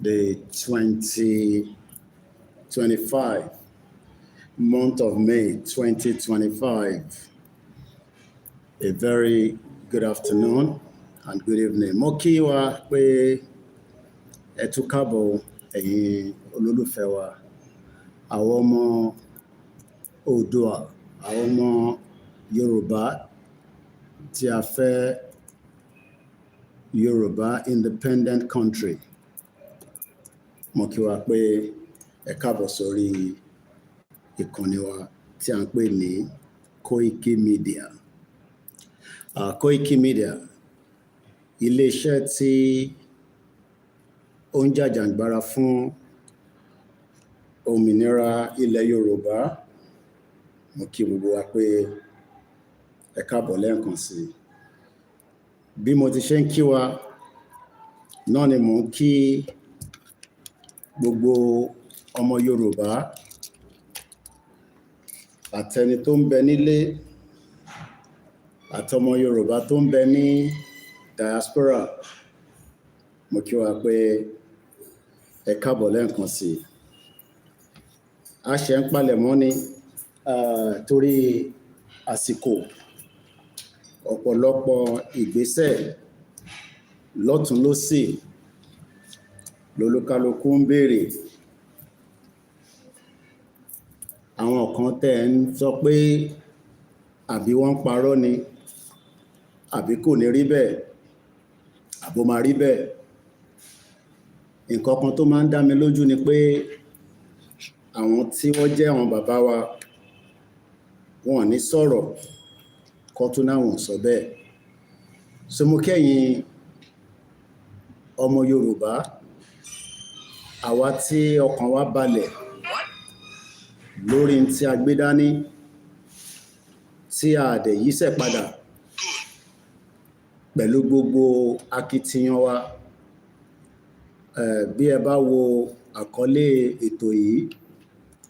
the 2025 month of May 2025. A very good afternoon and good evening. Mo kí wa pé ẹ tún káàbọ̀ ẹ̀yin olólùfẹ́ wa, àwọn ọmọ Oòduà, àwọn ọmọ Yorùbá tí a fẹ́ Yoruba independent country. Mo kí wa pé ẹ káàbọ̀ sórí ìkànnì wa tí a ń pè ní Koiki Media. Koiki Media, ilé-iṣẹ́ tí ó ń jàjàǹgbara fún òmìnira ilẹ̀ Yorùbá. Mo kí gbogbo wa pé ẹ káàbọ̀ lẹ́ẹ̀kan sí. Bí mo ti ṣe ń kí wa, náà ni mò ń kí gbogbo ọmọ Yorùbá àtẹni tó ń bẹ nílé àtọmọ Yorùbá tó ń bẹ ní diaspora. Mo kí wa pé ẹ káàbọ̀ lẹ́ẹ̀kan sí. A ṣe ń palẹ̀mọ́ ni torí àsìkò, ọ̀pọ̀lọpọ̀ ìgbésẹ̀ lọ́tùn lósì lolúkálukú ń béèrè. Àwọn kan tẹ́ ń sọ pé àbí wọ́n ń parọ́ ni, àbí kò ní rí bẹ́ẹ̀, àbó máa rí bẹ́ẹ̀. Nǹkan kan tó máa ń dá mi lójú ni pé àwọn tí wọ́n jẹ́ àwọn bàbá wa, wọn ò ní sọ̀rọ̀ kó tún náà wọ́n sọ bẹ́ẹ̀. So mo kẹ́yìn ọmọ Yorùbá, àwa tí ọkàn wa balẹ̀ lórí tí a gbé dání, tí a dẹ̀ yíṣẹ́ padà pẹ̀lú gbogbo akitiyan wa. Bí ẹ bá wo àkọlé ètò yìí,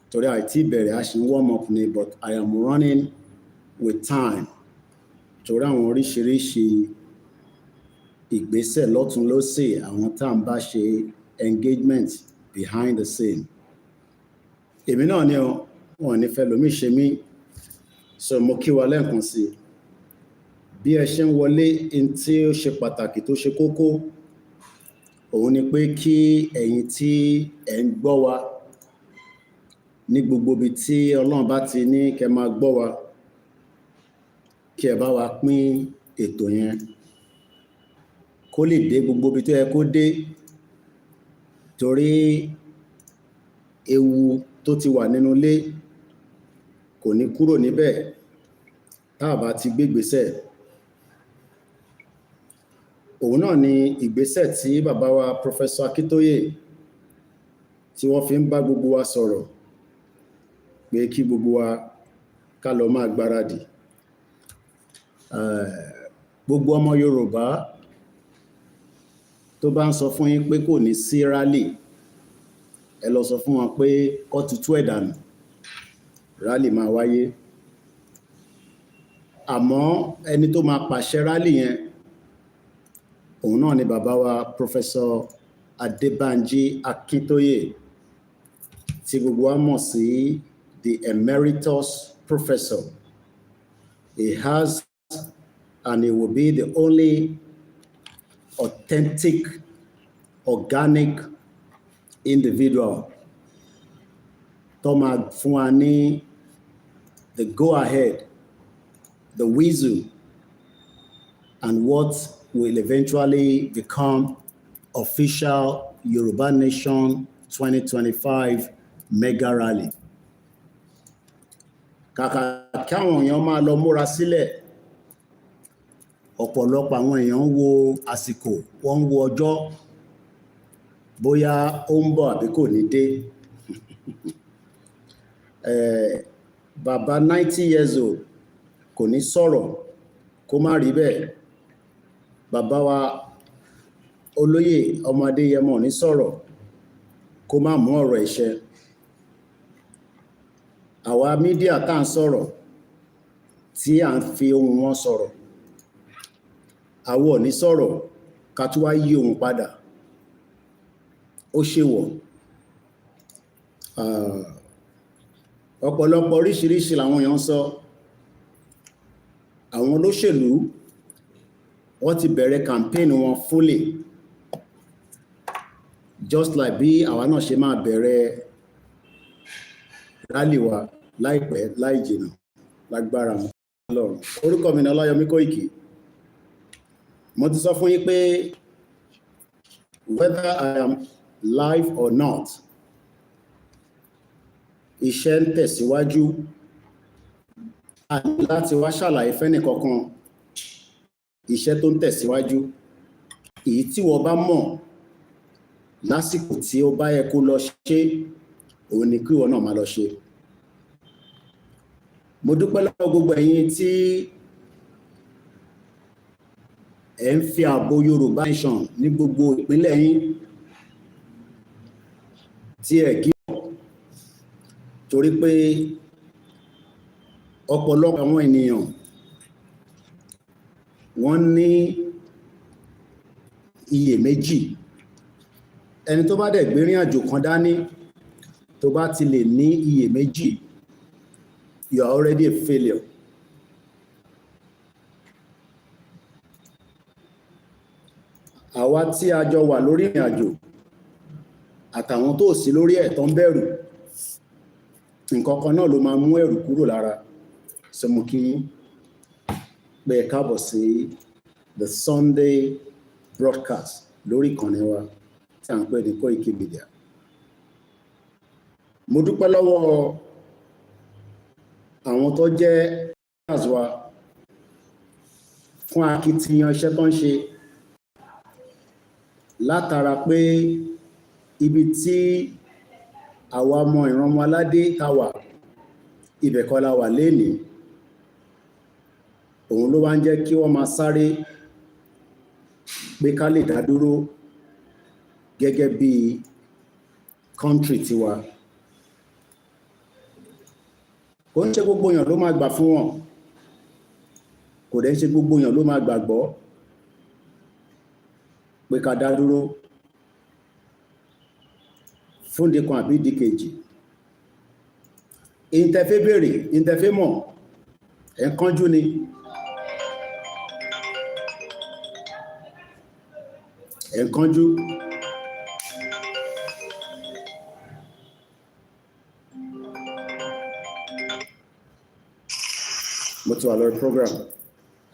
torí àìtí bẹ̀rẹ̀, a ṣì ń warm up ni, but I am running with time. Torí àwọn oríṣiríṣi ìgbésẹ̀ lọ́tùn lósì, àwọn tá ń bá ṣe engagement behind the scene. Èmi náà ni wọn ní fẹ́ lómi ṣe mí. So mo kí wa lẹ́ẹ̀kan sí. Bí ẹ ṣe ń wọlé, in tí ó ṣe pàtàkì tó ṣe kókó, òun ni pé kí ẹ̀yin tí ẹ ń gbọ́ wa ní gbogbo ibi tí Ọlọ́run bá ti ní kẹ́ máa gbọ́ wa, kí ẹ bá wa pín ètò yẹn kó lè dé gbogbo ibi tó yẹ kó dé. Torí ewu tó ti wà nínú ilé kò ní kúrò níbẹ̀ tá a bá ti gbé ìgbésẹ̀. Òun náà ni ìgbésẹ̀ tí bàbá wa Professor Akíntóyè tí wọ́n fi ń bá gbogbo wa sọ̀rọ̀ pé kí gbogbo wa ká lọ máa gbáradì. Gbogbo ọmọ Yorùbá tó bá ń sọ fún yín pé kò ní sí rally, ẹ lọ sọ fún wọn pé kó tutù ẹ̀ dànù. Rally máa wáyé. Àmọ́ ẹni tó máa pàṣẹ rally yẹn, òun náà ni bàbá wa Professor Adébánjí Akíntóyè tí gbogbo wa mọ̀ sí the Emeritus Professor. He has and he will be the only authentic, organic individual tó máa fún wa ní the go-ahead, the whistle, and what will eventually become official Yoruba Nation 2025 mega rally. Kàkà kí àwọn èèyàn máa lọ múra sílẹ̀, ọ̀pọ̀lọpọ̀ àwọn èèyàn ń wo àsìkò, wọ́n ń wo ọjọ́, bóyá ó ń bọ̀ àbí kò ní dé. Bàbá 90 years old kò ní sọ̀rọ̀ kó má rí bẹ́ẹ̀. Bàbá wa olóyè ọmọ Adéyẹmọ ní sọ̀rọ̀ kó má mú ọ̀rọ̀ ìṣe. Àwa mídíà tá ń sọ̀rọ̀ tí à ń fi ohùn wọn sọ̀rọ̀, àwa ò ní sọ̀rọ̀ ká tún wá yí ohùn padà. ó ṣe wọ̀. Ọ̀pọ̀lọpọ̀ oríṣiríṣi làwọn èèyàn sọ. Àwọn olóṣèlú wọ́n ti bẹ̀rẹ̀ campaign wọn fully, just like bí àwa náà ṣe máa bẹ̀rẹ̀ rally wa láìpẹ́ láì jìnnà lágbára Ọlọ́run. Orúkọ mi ni Ọláyọmí Kóìkì. Mo ti sọ fún yín pé whether I am live or not, iṣẹ́ ń tẹ̀síwájú. A ní láti wá ṣàlàyé fẹ́nì kankan iṣẹ́ tó ń tẹ̀síwájú. Èyí tí wọ́n bá mọ̀ lásìkò tí ó bá yẹ kó lọ ṣe, òun ni kí wọ́n náà máa lọ ṣe. Mo dúpẹ́ lọ́wọ́ gbogbo ẹ̀yin tí ẹ ń fi ààbò Yorùbá nation ní gbogbo ìpínlẹ̀ yín tí ẹ kí torí pé ọ̀pọ̀lọpọ̀ àwọn ènìyàn wọ́n ní iyèméjì. Ẹni tó bá dẹ̀ gbérin àjò kan dání tó bá ti lè ní iyèméjì, you are already a failure. Àwa tí a jọ wà lórí ìrìn àjò àtàwọn tó sí lórí ẹ̀ tó ń bẹ̀rù, nǹkan kan náà ló máa mú ẹ̀rù kúrò lára. So mo kí yín pé ẹ káàbọ̀ sí the Sunday broadcast lórí ìkànnì wa tí à ń pè ní Koiki Media. Mo dúpẹ́ lọ́wọ́ àwọn tó jẹ́ wa fún akitiyan iṣẹ́ tó ń ṣe, látara pé ibi tí àwa ọmọ ìran ọmọ aládé ta wà, ibẹ̀ kọ́ la wà lénìí. Òun ló wá ń jẹ́ kí wọ́n máa sáré pé ká lè dá dúró gẹ́gẹ́ bí country tiwa. Kò ń ṣe gbogbo èèyàn ló máa gbà fún wọn, kò dẹ̀ ń ṣe gbogbo èèyàn ló máa gbàgbọ́ pé ká dá dúró fún ìdí kan àbí ìdí kejì. Ìntẹ́fẹ́ béèrè, ìntẹ́fẹ́ mọ̀, ẹ̀ ń kánjú ni. Ẹ̀ ń kánjú. Mo ti wà lórí program.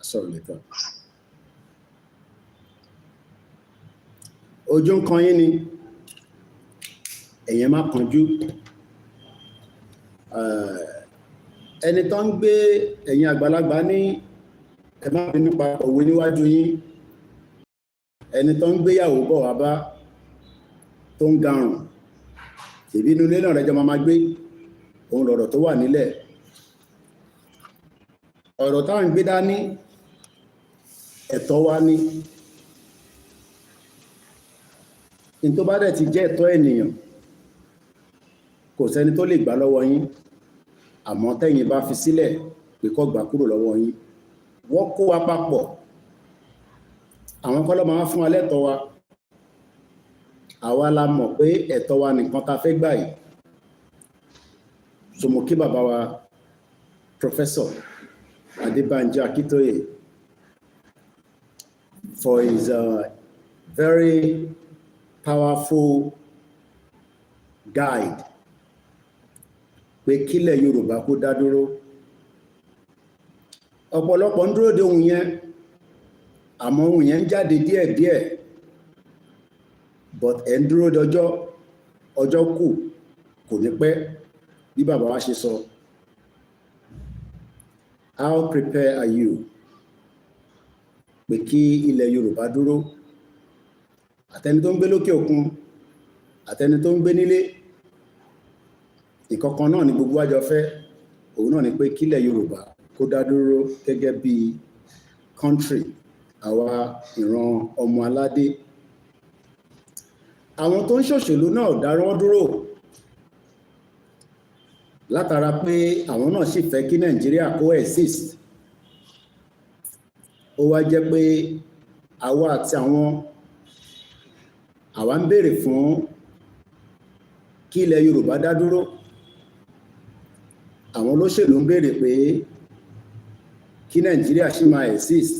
Sorry later. Ojú ń kan yín ni, ẹ̀yin má kánjú. Ẹni tó ń gbé ẹ̀yin àgbàlagbà ní ẹ má bínú pa òwe níwájú yín. Ẹni tó ń gbéyàwó bọ̀ wá bá tó ń garùn, ìbí inú ilé náà rẹjọ máa gbé, òun lọ̀rọ̀ tó wà nílẹ̀. Ọ̀rọ̀ táwọn gbé dání ẹ̀tọ́ wa ni. In tó bá dẹ̀ ti jẹ́ ẹ̀tọ́ ènìyàn, kò sẹ́ni tó lè gbà lọ́wọ́ yín, àmọ́ tẹ́yin bá fi sílẹ̀ pé kó gbà kúrò lọ́wọ́ yín. Wọ́n kó wa papọ̀, àwọn kọ́ ló máa fún wa lẹ́tọ̀ọ́ wa. Àwa la mọ̀ pé ẹ̀tọ́ wa nìkan ta fẹ́ gbà yìí. So mo kí bàbá wa Professor Adébánjí Akíntóyè for his very powerful guide pé kílẹ̀ Yorùbá kó dá dúró. Ọ̀pọ̀lọpọ̀ ń dúró de ohun yẹn, àmọ́ ohun yẹn ń jáde díẹ̀díẹ̀, but ẹ̀ ń dúró de ọjọ́ kù, kò ní pẹ́ bí bàbá wa ṣe sọ. How prepared are you pé kí ilẹ̀ Yorùbá dúró? Àtẹni tó ń gbé lókè òkun, àtẹni tó ń gbé nílé, ìkọ̀kan náà ni gbogbo àjọ fẹ́. Òun náà ni pé kílẹ̀ Yorùbá kó dá dúró gẹ́gẹ́ bí country, àwa ìran ọmọ aládé. Àwọn tó ń ṣòṣèlú náà dáwọ́ dúró látara pé àwọn náà sì fẹ́ kí Nàìjíríà coexist. Ó wá jẹ́ pé àwa àti àwa ń béèrè fún kí ilẹ̀ Yorùbá dá dúró. Àwọn olóṣèlú ń béèrè pé kí Nàìjíríà ṣì máa exist.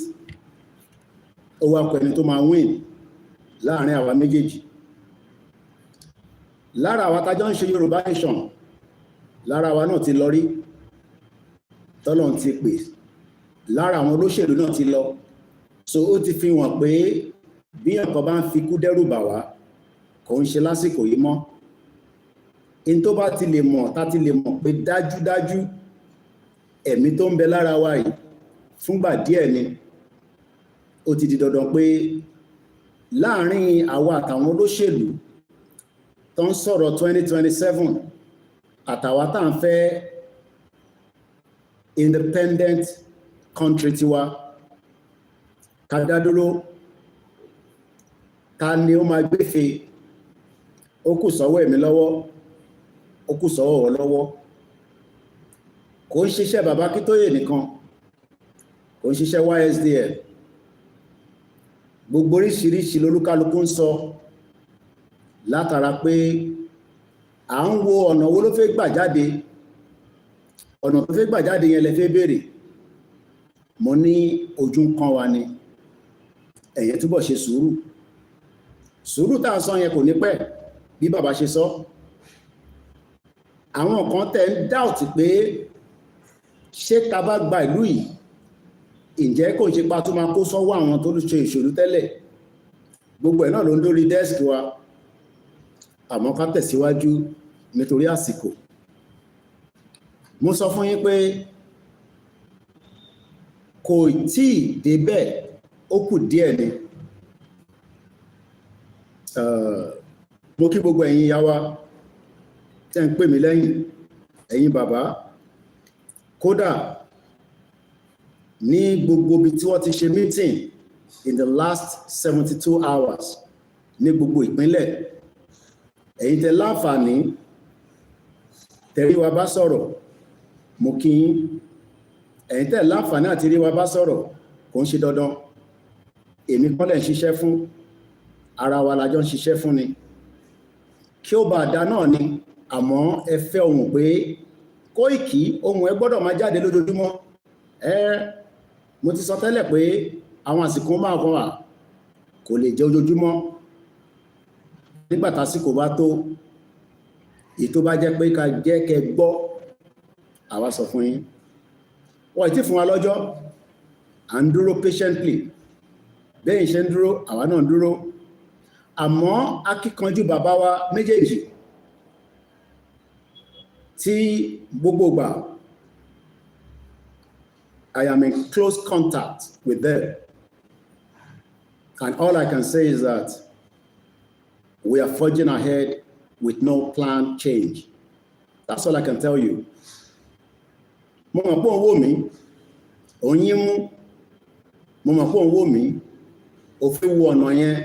Ó wá pẹ̀lú tó máa win láàrin àwa méjèèjì. Lára àwa tájọ́ ń ṣe Yorùbá nation, lára àwa náà ti lọ rí, tọ́lọ́run ti pè, lára àwọn olóṣèlú náà ti lọ. So ó ti fi hàn pé bí nǹkan bá ń fi kú dẹ́rù bà wá, kò ń ṣe lásìkò yìí mọ́. In tó bá ti lè mọ̀, tá ti lè mọ̀ pé dájúdájú ẹ̀mí tó ń bẹ lára wa yìí fúngbà díẹ̀ ni, ó ti di dandan pé láàrin àwa àtàwọn olóṣèlú tó ń sọ̀rọ̀ 2027 àtàwa tá ń fẹ́ independent country tiwa, ká dá dúró, ká ní ó máa gbéfe. Ó kù sọ́wọ́ ẹ̀mí lọ́wọ́, ó kù sọ́wọ́ wọ lọ́wọ́. Kò ń ṣiṣẹ́ bàbá Akíntóyè nìkan, kò ń ṣiṣẹ́ YSDL. Gbogbo oríṣiríṣi lolúkálukú ń sọ látara pé à ń wo ọ̀nà wo ló fẹ́ gbà jáde. Ọ̀nà tó fẹ́ gbà jáde yẹn lẹ fẹ́ béèrè. Mo ní ojú ń kan wa ni, ẹ̀yin túbọ̀ ṣe sùúrù. Sùúrù tá a sọ yẹn kò ní pẹ́ bí bàbá ṣe sọ. Àwọn kan tẹ̀ ń doubt pé ṣé tá bá gba ìlú yìí, ǹjẹ́ kò ń ṣe pa tó máa kó sọ́wọ́ àwọn tó ṣe ìṣòro tẹ́lẹ̀. Gbogbo ẹ̀ náà ló ń dórí desk wa, àmọ́ ká tẹ̀síwájú nítorí àsìkò. Mo sọ fún yín pé kò tíì débẹ̀, ó kù díẹ̀ ni. Mo kí gbogbo ẹ̀yin ìyá wa tẹ́ ń pè mí lẹ́yìn, ẹ̀yin bàbá. Kódà ní gbogbo bí tí wọ́n ti ṣe meeting in the last 72 hours ní gbogbo ìpínlẹ̀, ẹ̀yin tẹ́ láǹfààní tẹ́rí wa bá sọ̀rọ̀, mo kí yín. Ẹ̀yin tẹ́ láǹfààní àti rí wa bá sọ̀rọ̀, kò ń ṣe dandan. Èmi kọ́ lẹ̀ ń ṣiṣẹ́ fún, ara wa la jọ ń ṣiṣẹ́ fún ni. Kí ó bá dá náà ni, àmọ́ ẹ fẹ́ ohùn pé Kóìkí ohùn ẹ gbọ́dọ̀ máa jáde lójoojúmọ́. Mo ti sọ tẹ́lẹ̀ pé àwọn àsìkò máa kọ́ wà, kò lè jẹ́ ojoojúmọ́. Nígbà tásìkò bá tó, èyí tó bá jẹ́ pé ká jẹ́ kẹ́ gbọ́, àwa sọ fún yín. Wọ́n ti fún wa lọ́jọ́, à ń dúró patiently. Bẹ́ẹ̀ ṣe ń dúró, àwa náà ń dúró. Àmọ́ akíkanjú bàbá wa méjèèjì tí gbogbo gbà, I am in close contact with them. And all I can say is that we are forging ahead with no planned change. That's all I can tell you. Mo mọ̀ pé òun wò mí, òun yín mú. Mo mọ̀ pé òun wò mí, òfin wo ọ̀nà yẹn.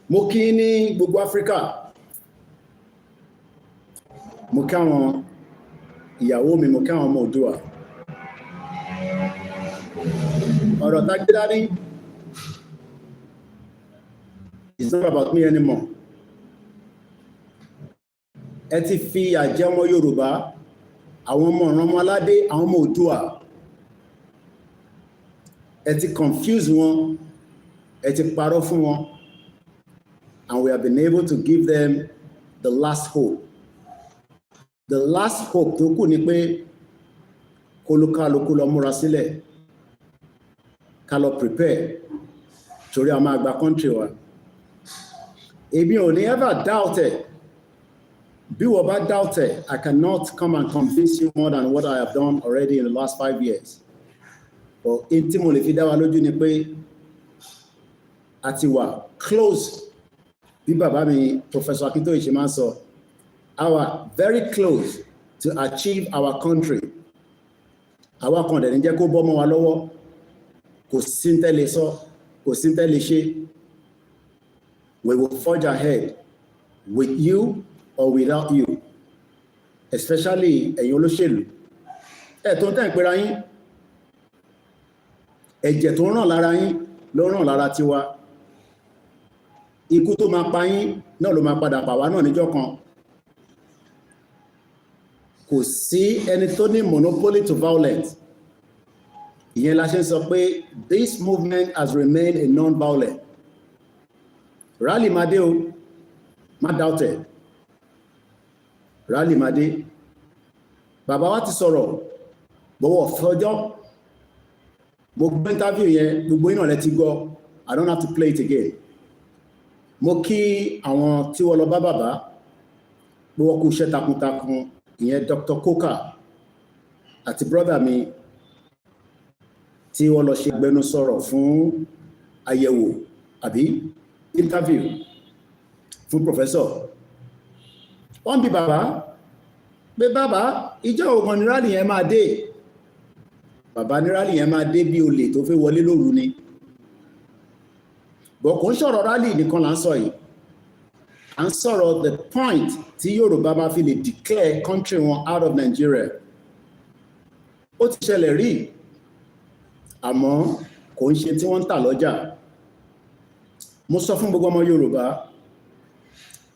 Mo kí ní gbogbo Áfíríkà. Mo kí àwọn ìyàwó mi, mo kí àwọn ọmọ Oòduà. Ọ̀rọ̀ tá gbé dání, it's not about me anymore. Ẹ ti fi àjẹ́ ọmọ Yorùbá, àwọn ọmọ ọ̀ràn ọmọ aládé, àwọn ọmọ Oòduà. Ẹ ti confuse wọn, ẹ ti parọ́ fún wọn. And we have been able to give them the last hope. The last hope tó kù ni pé kólúkálukú lọ múra sílẹ̀, ká lọ prepare torí a máa gba country wa. Èmi ò ní ever doubt it. Bí wọ́n bá doubt it, I cannot come and convince you more than what I have done already in the last 5 years. But in tí mo lè fi dá wa lójú ni pé a ti wà close. Bí bàbá mi Professor Akíntóyè ṣe máa ń sọ, our very close to achieve our country. Àwa kan dẹ̀ ní jẹ́ kó bọ́ mọ́ wa lọ́wọ́. Kò sí ń tẹ́lẹ̀ sọ, kò sí ń tẹ́lẹ̀ ṣe. We will forge ahead with you or without you, especially ẹ̀yin olóṣèlú. Tó ń tẹ́ ń pera yín, ẹ̀jẹ̀ tó ń ràn lára yín ló ràn lára tiwa. ikú tó máa pa yín náà ló máa padà pa wá náà níjọ́ kan. Kò sí ẹni tó ní monopoly to violence. Ìyẹn la ṣe ń sọ pé this movement has remained a non-violent. Rally máa dé o, má doubt it. Rally máa dé. Bàbá wa ti sọ̀rọ̀ bọ̀wọ̀ fọjọ́. Mo gbé interview yẹn, gbogbo iná lẹ ti gbọ́. I don't have to play it again. Mo kí àwọn tí wọ́n lọ bá bàbá, bí wọ́n kú iṣẹ́ takuntakun, ìyẹn Dr. Coker àti brother mi tí wọ́n lọ ṣe agbẹnusọ̀rọ̀ fún àyẹ̀wò àbí interview fún professor. Wọ́n bi bàbá pé bàbá ìjọ ògùn ní rally yẹn máa dé. Bàbá ní rally yẹn máa dé bí olè tó fẹ́ wọlé lóru ni. Bọ̀ kò ń sọ̀rọ̀ rally nìkan là ń sọ yìí. À ń sọ̀rọ̀ the point tí Yorùbá bá fi lè declare country wọn out of Nigeria. Ó ti ṣẹlẹ̀ rí, àmọ́ kò ń ṣe tí wọ́n ń tà lọ́jà. Mo sọ fún gbogbo ọmọ Yorùbá,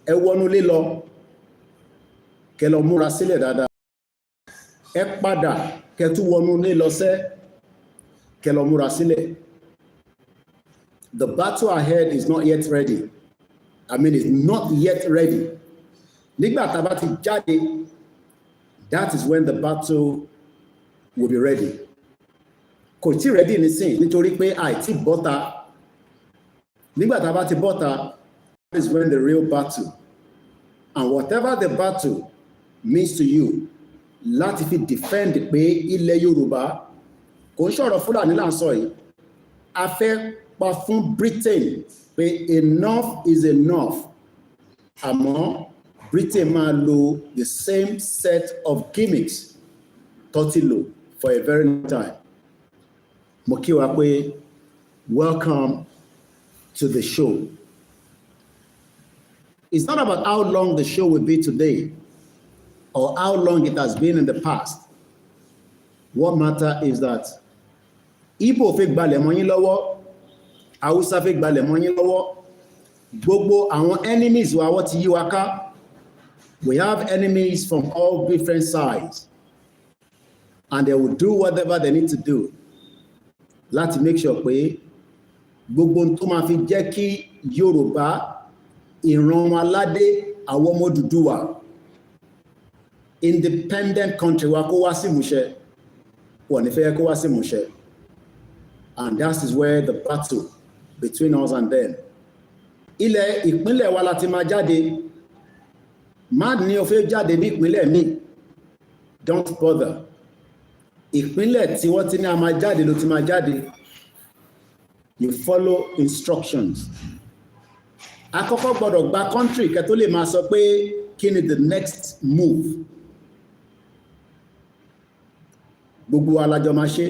ẹ wọnú ilé lọ, kẹ́ lọ múra sílẹ̀ dáadáa. Ẹ padà kẹ́ tún wọnú ilé lọ sẹ́, kẹ́ lọ múra sílẹ̀. The battle ahead is not yet ready. I mean, it's not yet ready. Nígbà tá bá ti jáde, that is when the battle will be ready. Kò tí ready nísìn nítorí pé àìtí bọ́ta. Nígbà tá bá ti bọ́ta, that is when the real battle. And whatever the battle means to you, láti fi defend pé ilẹ̀ Yorùbá kò ń sọ̀rọ̀ Fúlàní là ń sọ yìí. A fẹ́ pa fún Britain pé enough is enough. Àmọ́ Britain máa lo the same set of gimmicks tó ti lò for a very long time. Mo kí wa pé welcome to the show. It's not about how long the show will be today or how long it has been in the past. What matters is that Igbo fẹ́ gbalẹ̀ mọ́ yín lọ́wọ́, Hausa fẹ́ gbalẹ̀ mọ́ yín lọ́wọ́, gbogbo àwọn enemies wa wọ́n ti yí wa ká. We have enemies from all different sides, and they will do whatever they need to do láti make sure pé gbogbo tó máa fi jẹ́ kí Yorùbá ìran aládé àwọn ọmọ Odùduwà independent country wa kó wá sí ìmúṣẹ, wọ́n ní fẹ́ kó wá sí ìmúṣẹ. And that is where the battle between us and them. Ilẹ̀ ìpínlẹ̀ wa láti máa jáde. Má ní o fẹ́ jáde ní ìpínlẹ̀ mi. Don't bother. Ìpínlẹ̀ tí wọ́n ti ní a máa jáde ló ti máa jáde. You follow instructions. Àkọ́kọ́ gbọ́dọ̀ gba country kẹ́ tó lè máa sọ pé kí ni the next move. Gbogbo alájọ máa ṣe.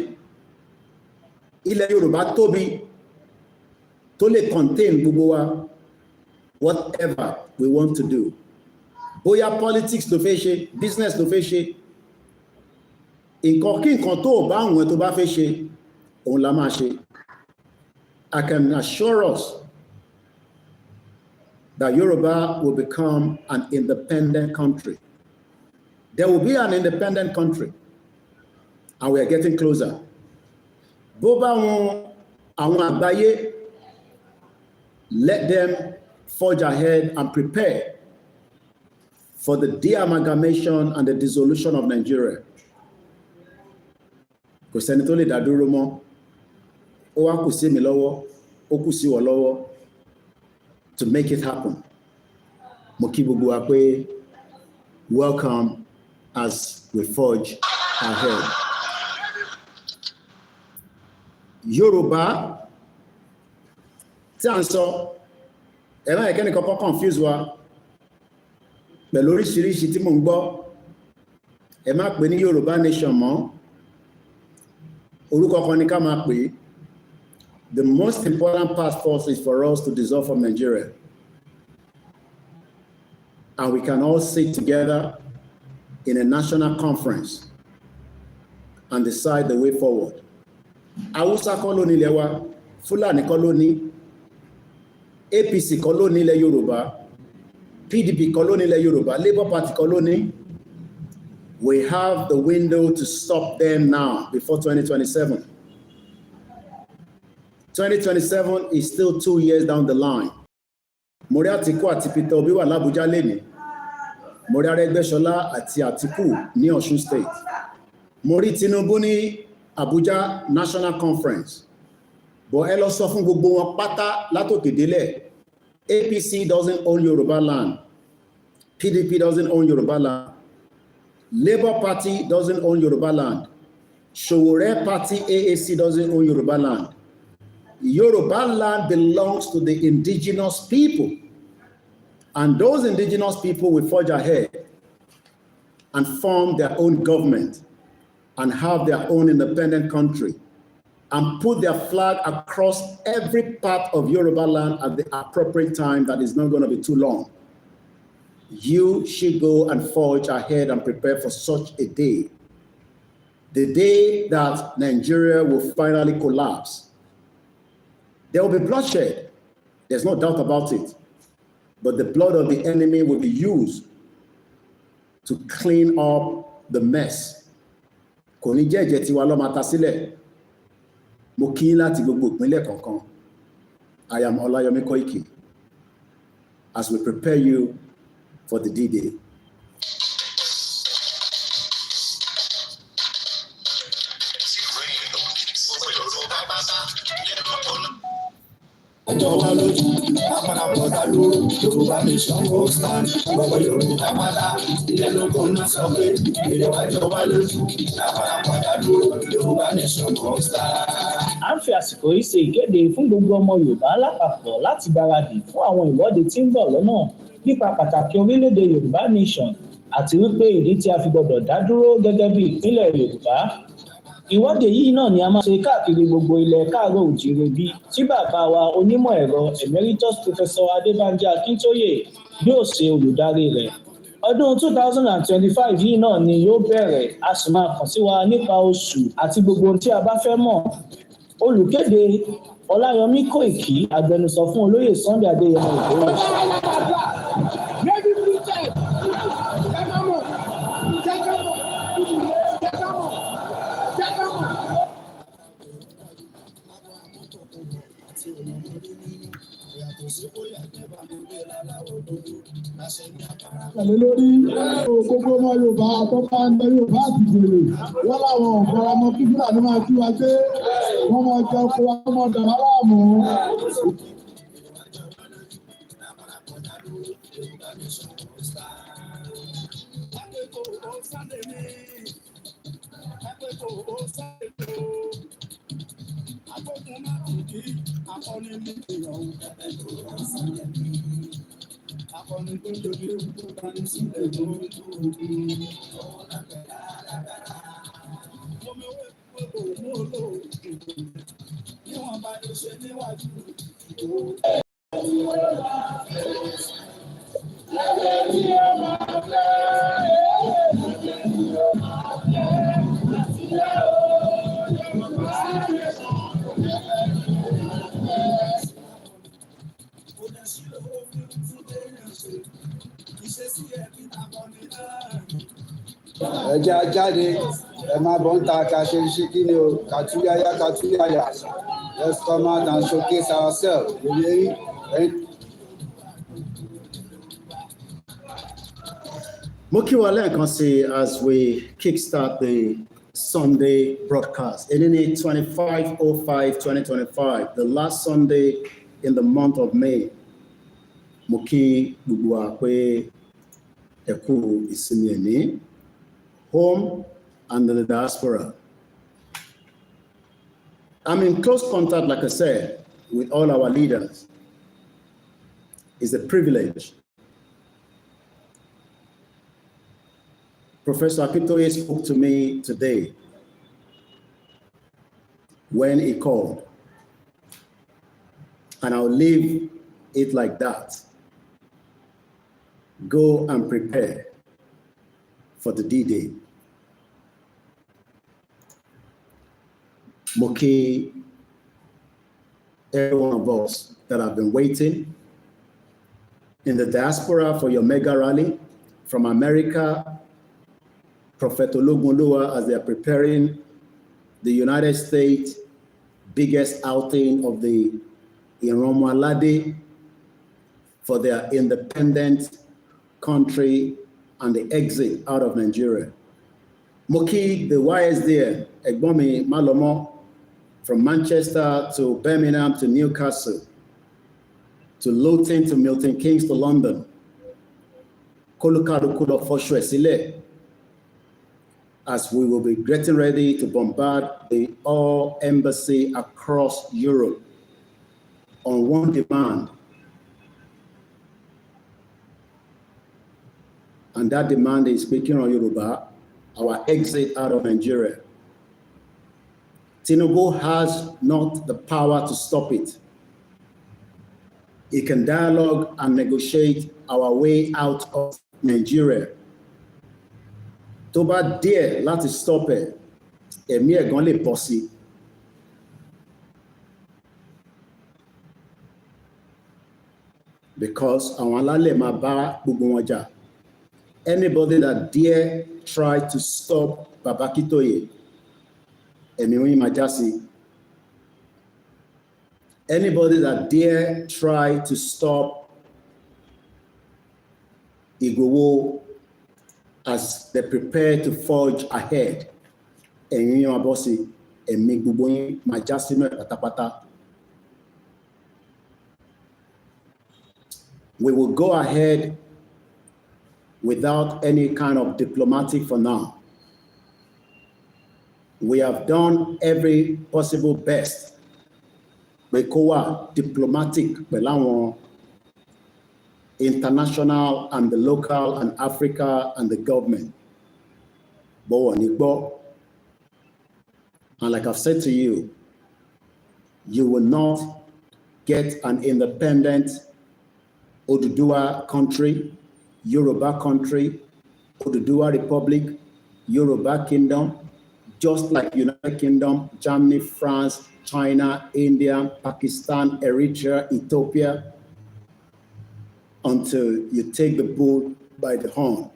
Ilẹ̀ Yorùbá tóbi tó lè contain gbogbo wa whatever we want to do. Bóyá politics ló fẹ́ ṣe, business ló fẹ́ ṣe, nǹkan kí nǹkan tó bá àwọn tó bá fẹ́ ṣe, òun la máa ṣe. I can assure us that Yoruba will become an independent country. There will be an independent country, and we are getting closer. Bó bá àwọn àgbáyé, let them forge ahead and prepare for the de-amalgamation and the dissolution of Nigeria. Kò sẹ́ni tó lè dá dúró mọ́. Ó wá kù sí mi lọ́wọ́, ó kù sí wọ lọ́wọ́ to make it happen. Mo kí gbogbo wa pé welcome as we forge ahead. Yorùbá tí à ń sọ, ẹ̀rọ ẹ̀kẹ́ni kọ́kọ́ confuse wa pẹ̀lú oríṣiríṣi tí mò ń gbọ́. Ẹ má pè ní Yorùbá nation mọ́. Orúkọ kan ní ká máa pè. The most important path force is for us to dissolve from Nigeria. And we can all sit together in a national conference and decide the way forward. Hausa kọ́ ló ní ilẹ̀ wa, Fúlàní kọ́ ló ní. APC kọ́ ló ní ilẹ̀ Yorùbá, PDP kọ́ ló ní ilẹ̀ Yorùbá, Labour Party kọ́ ló ní. We have the window to stop them now before 2027. 2027 is still 2 years down the line. Mo rí Àtíkù àti Peter Obi wà l'Abuja lẹ́ni. Mo rí Arẹ́gbẹ́ṣọlá àti Àtíkù ní Ọ̀ṣun State. Mo rí Tinubu ní Abuja National Conference. But ẹ lọ sọ fún gbogbo wọn pátá látòkè délẹ̀. APC doesn't own Yoruba land. PDP doesn't own Yoruba land. Labour Party doesn't own Yoruba land. Sowore Party AAC doesn't own Yoruba land. Yoruba land belongs to the indigenous people. And those indigenous people will forge ahead and form their own government and have their own independent country and put their flag across every part of Yoruba land at the appropriate time that is not going to be too long. You should go and forge ahead and prepare for such a day. The day that Nigeria will finally collapse. There will be bloodshed. There's no doubt about it. But the blood of the enemy will be used to clean up the mess. Kò ní jẹ́ ẹ̀jẹ̀ tiwa ló máa ta sílẹ̀. Mo kí yín láti gbogbo ìpínlẹ̀ kọ̀ọ̀kan. I am Olayomi Koiki. As we prepare you for the D-Day. À ń fi àsìkò yìí ṣe ìkéde fún gbogbo ọmọ Yorùbá lápapọ̀ láti gbáradì fún àwọn ìwọ́de tí ń bọ̀ lọ́nà nípa pàtàkì orílẹ̀-èdè Yorùbá Nation àti wípé ìdí tí a fi gbọdọ̀ dá dúró gẹ́gẹ́ bí ìpínlẹ̀ Yorùbá. Ìwọ́de yìí náà ni a máa ṣe káàkiri gbogbo ilẹ̀ káàárọ̀ òjìire bí tí bàbá wa onímọ̀ ẹ̀rọ Emeritus Professor Adébánjí Akíntóyè yóò ṣe olùdarí rẹ̀. Ọdún 2025 yìí náà ni yóò bẹ̀rẹ̀, a sì máa kàn sí wa nípa oṣù àti gbogbo ohun tí a bá fẹ́ mọ̀. Olùkéde Ọláyọmí Kóìkí, agbẹnusọ fún olóyè Sunday Adéyẹmọ Ìgbòho. Lórí gbogbo ọmọ Yorùbá tó bá ń lọ Yorùbá àti ìjòyè wọ́n láwọn ọ̀gá ọmọ kí Fúlàní máa kí wa dé wọ́n máa jẹ oko wa wọ́n máa dàgbà láàmú. Ẹjẹ́ ajáde ẹ máa bọ́ ń ta ká ṣe kí ni o kàtúyáyá let's come out and showcase ourselves. Mo kí wa lẹ́ẹ̀kan sí as we kickstart the Sunday broadcast. Èyí ni 25/05/2025, the last Sunday in the month of May. Mo kí gbogbo wa pé ẹ kú ìsinmi ẹ̀ní, home and in the diaspora. I'm in close contact, like I said, with all our leaders. It's a privilege. Professor Akintoye spoke to me today when he called, and I'll leave it like that. Go and prepare for the D-Day. Moki, every one of us that have been waiting in the diaspora for your mega rally. From America, Prophet Ologunlowa, as they are preparing the United States' biggest outing of the Ironmo-Alade for their independent country and the exit out of Nigeria. Moki, the YSDN, Egbomi Malomo, from Manchester to Birmingham to Newcastle, to Luton to Milton Keynes to London. Kolukadu Kudo Foshwe Sile, as we will be getting ready to bombard the all embassy across Europe on one demand. And that demand is, speaking on Yoruba, our exit out of Nigeria. Tinubu has not the power to stop it. He can dialogue and negotiate our way out of Nigeria. Tó bá díẹ̀ láti stop ẹ̀, ẹ̀mí ẹ̀gan lè bọ́ sí. Because àwọn alálẹ̀ máa bá gbogbo wọn jà. Anybody that dare try to stop Baba Akintoye, ẹ̀mí wọn máa já sí. Anybody that dare try to stop Igboho as they prepare to forge ahead, ẹ̀yin máa bọ́ sí, ẹ̀mí gbogbo yín máa já sínú ẹ̀ pátápátá. We will go ahead without any kind of diplomatic for now. We have done every possible best. We go diplomatic pẹ̀lú àwọn international and the local and Africa and the government. But wọ́n ní gbọ́. And like I've said to you, you will not get an independent Oduduwa country, Yoruba country, Oduduwa Republic, Yoruba Kingdom, just like United Kingdom, Germany, France, China, India, Pakistan, Eritrea, Ethiopia, until you take the bull by the horn.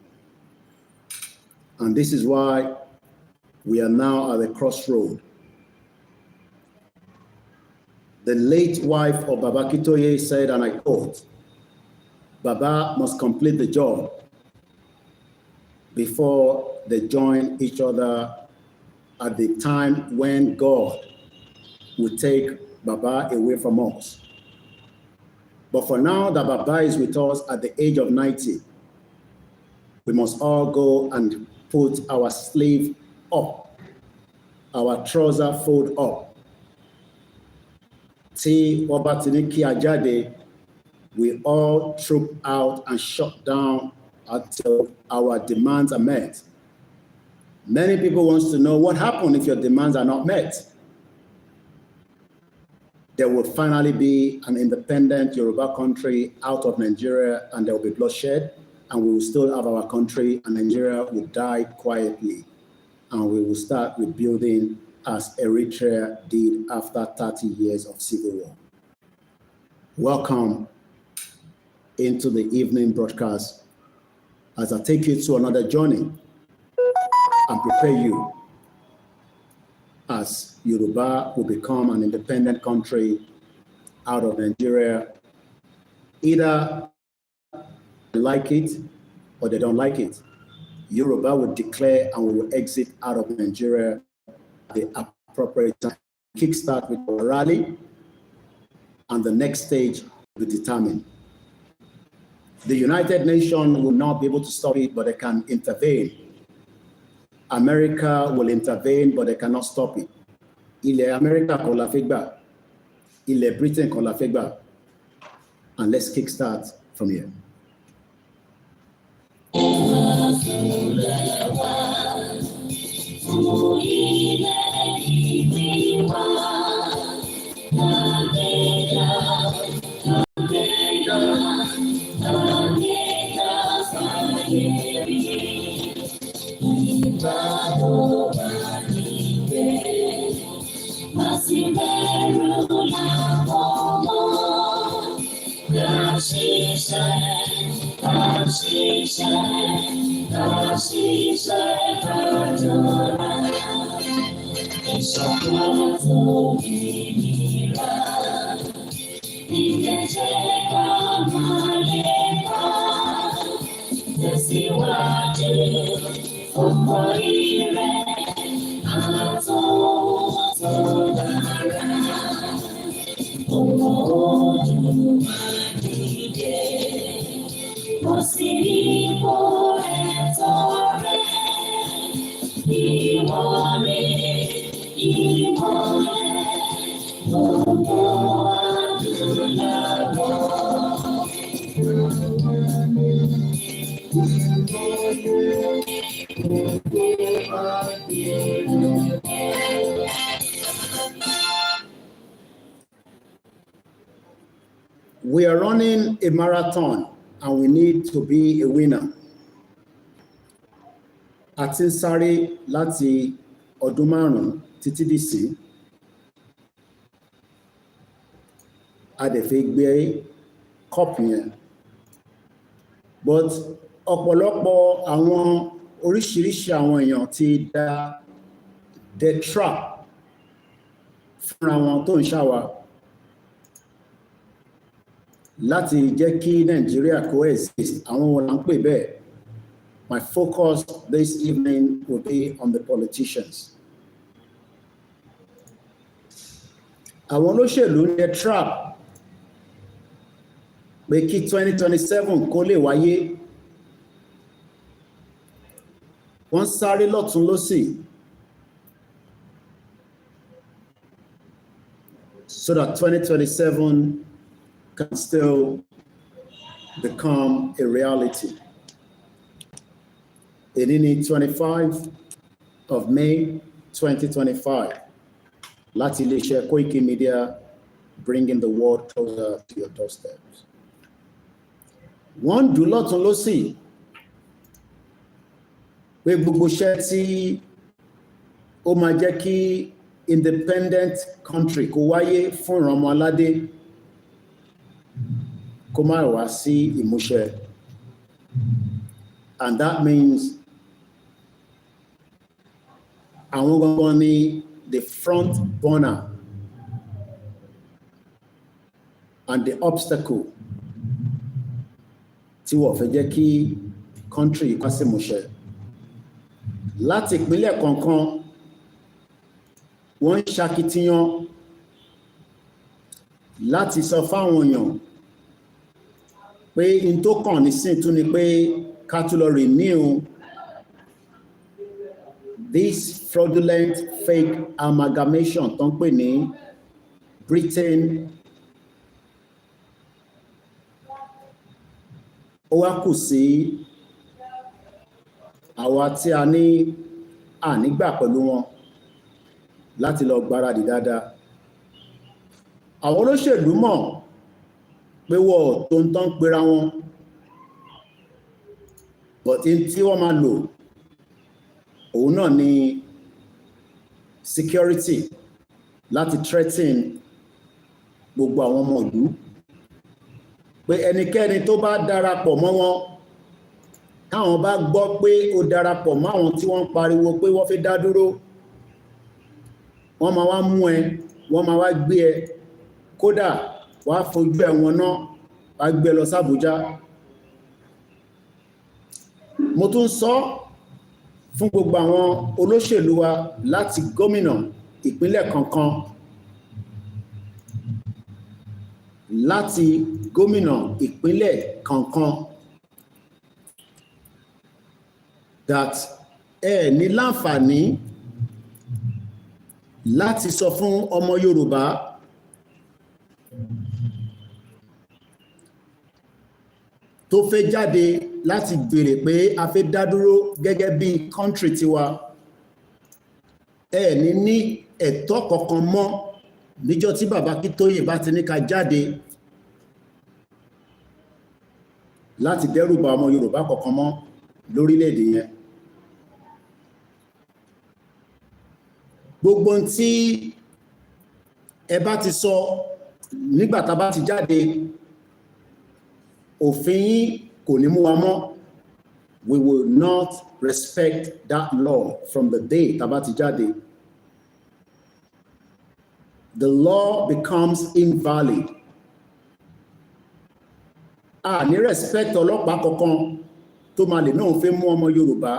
And this is why we are now at the crossroad. The late wife of Baba Akintoye said, and I quote, Baba must complete the job before they join each other at the time when God will take Baba away from us. But for now that Baba is with us at the age of 90, we must all go and put our sleeve up, our trouser fold up. Tí wọ́n bá ti ní kí a jáde, we all troop out and shut down until our demands are met. Many people want to know what happens if your demands are not met. There will finally be an independent Yoruba country out of Nigeria, and there will be bloodshed, and we will still have our country, and Nigeria will die quietly, and we will start rebuilding as Eritrea did after 30 years of civil war. Welcome into the evening broadcast as I take you to another journey and prepare you as Yoruba will become an independent country out of Nigeria. Either they like it or they don't like it. Yoruba will declare and we will exit out of Nigeria at the appropriate time. Kickstart with a rally, and the next stage will be determined. The United Nations will not be able to stop it, but they can intervene. America will intervene, but they cannot stop it. Ilẹ̀ America kò la fẹ́ gbà, ilẹ̀ Britain kò la fẹ́ gbà. And let's kickstart from here. We are running a marathon and we need to be a winner. A ti ń sáré láti ọdún 5 títí dìsí. A dẹ̀ fẹ́ gbé cup yẹn. But ọ̀pọ̀lọpọ̀ àwọn oríṣiríṣi àwọn èèyàn ti dá the trap fúnra wọn tó ń ṣàwà láti jẹ́ kí Nigeria coexist. Àwọn wọn là ń pè bẹ́ẹ̀. My focus this evening will be on the politicians. Àwọn olóṣèlú ní the trap pé kí 2027 kó lè wáyé. Wọ́n sáré lọ́tún lósì so that 2027 can still become a reality. It is 25 of May 2025. Láti iléeṣẹ́ Koiki Media, bringing the world closer to your doorsteps. Wọ́n dùn lọ́tún lósì pé gbogbo iṣẹ́ tí ó máa jẹ́ kí independent country kó wáyé fún ìran ọmọ aládé kó má wá sí ìmúṣẹ. And that means àwọn gangan ni the front burner and the obstacle tí wọ́n fẹ́ jẹ́ kí country wá sí ìmúṣẹ. Láti ìpínlẹ̀ kọ̀ọ̀kan wọ́n ń ṣakitiyan láti sọ fáwọn èèyàn pé in tó kàn nísìn tún ni pé ká tún lọ renew this fraudulent fake amalgamation tó ń pè ní Britain. Ó wá kù sí àwa tí a ní ànígbà pẹ̀lú wọn láti lọ gbáradì dáadáa. Àwọn olóṣèlú mọ̀ pé wọ́n tó ń tán pera wọn, but in tí wọ́n máa lò òun náà ni security láti threaten gbogbo àwọn ọmọ ìlú pé ẹnikẹ́ni tó bá darapọ̀ mọ́ wọn, táwọn bá gbọ́ pé ó darapọ̀ mọ́ àwọn tí wọ́n pariwo pé wọ́n fẹ́ dá dúró, wọ́n máa wá mú ẹ, wọ́n máa wá gbé ẹ, kódà wá fojú ẹ̀wọ̀n náà wá gbé lọ sí Àbújá. Mo tún sọ fún gbogbo àwọn olóṣèlú wa láti gómìnà ìpínlẹ̀ kankan, láti gómìnà ìpínlẹ̀ kankan, that ní láǹfààní láti sọ fún ọmọ Yorùbá tó fẹ́ jáde láti béèrè pé a fẹ́ dá dúró gẹ́gẹ́ bí country tiwa, ní ẹ̀tọ́ kankan mọ́ níjọ́ tí bàbá Akíntóyè bá ti ní ká jáde láti dẹ́rùbà ọmọ Yorùbá kankan mọ́ lórílẹ̀-èdè yẹn. Gbogbo tí ẹ bá ti sọ nígbàtà bá ti jáde òfin yín kò ní mú wa mọ́. We will not respect that law from the day tá bá ti jáde. The law becomes invalid. A ní respect ọlọ́pàá kankan tó máa lè náà fẹ́ mú ọmọ Yorùbá.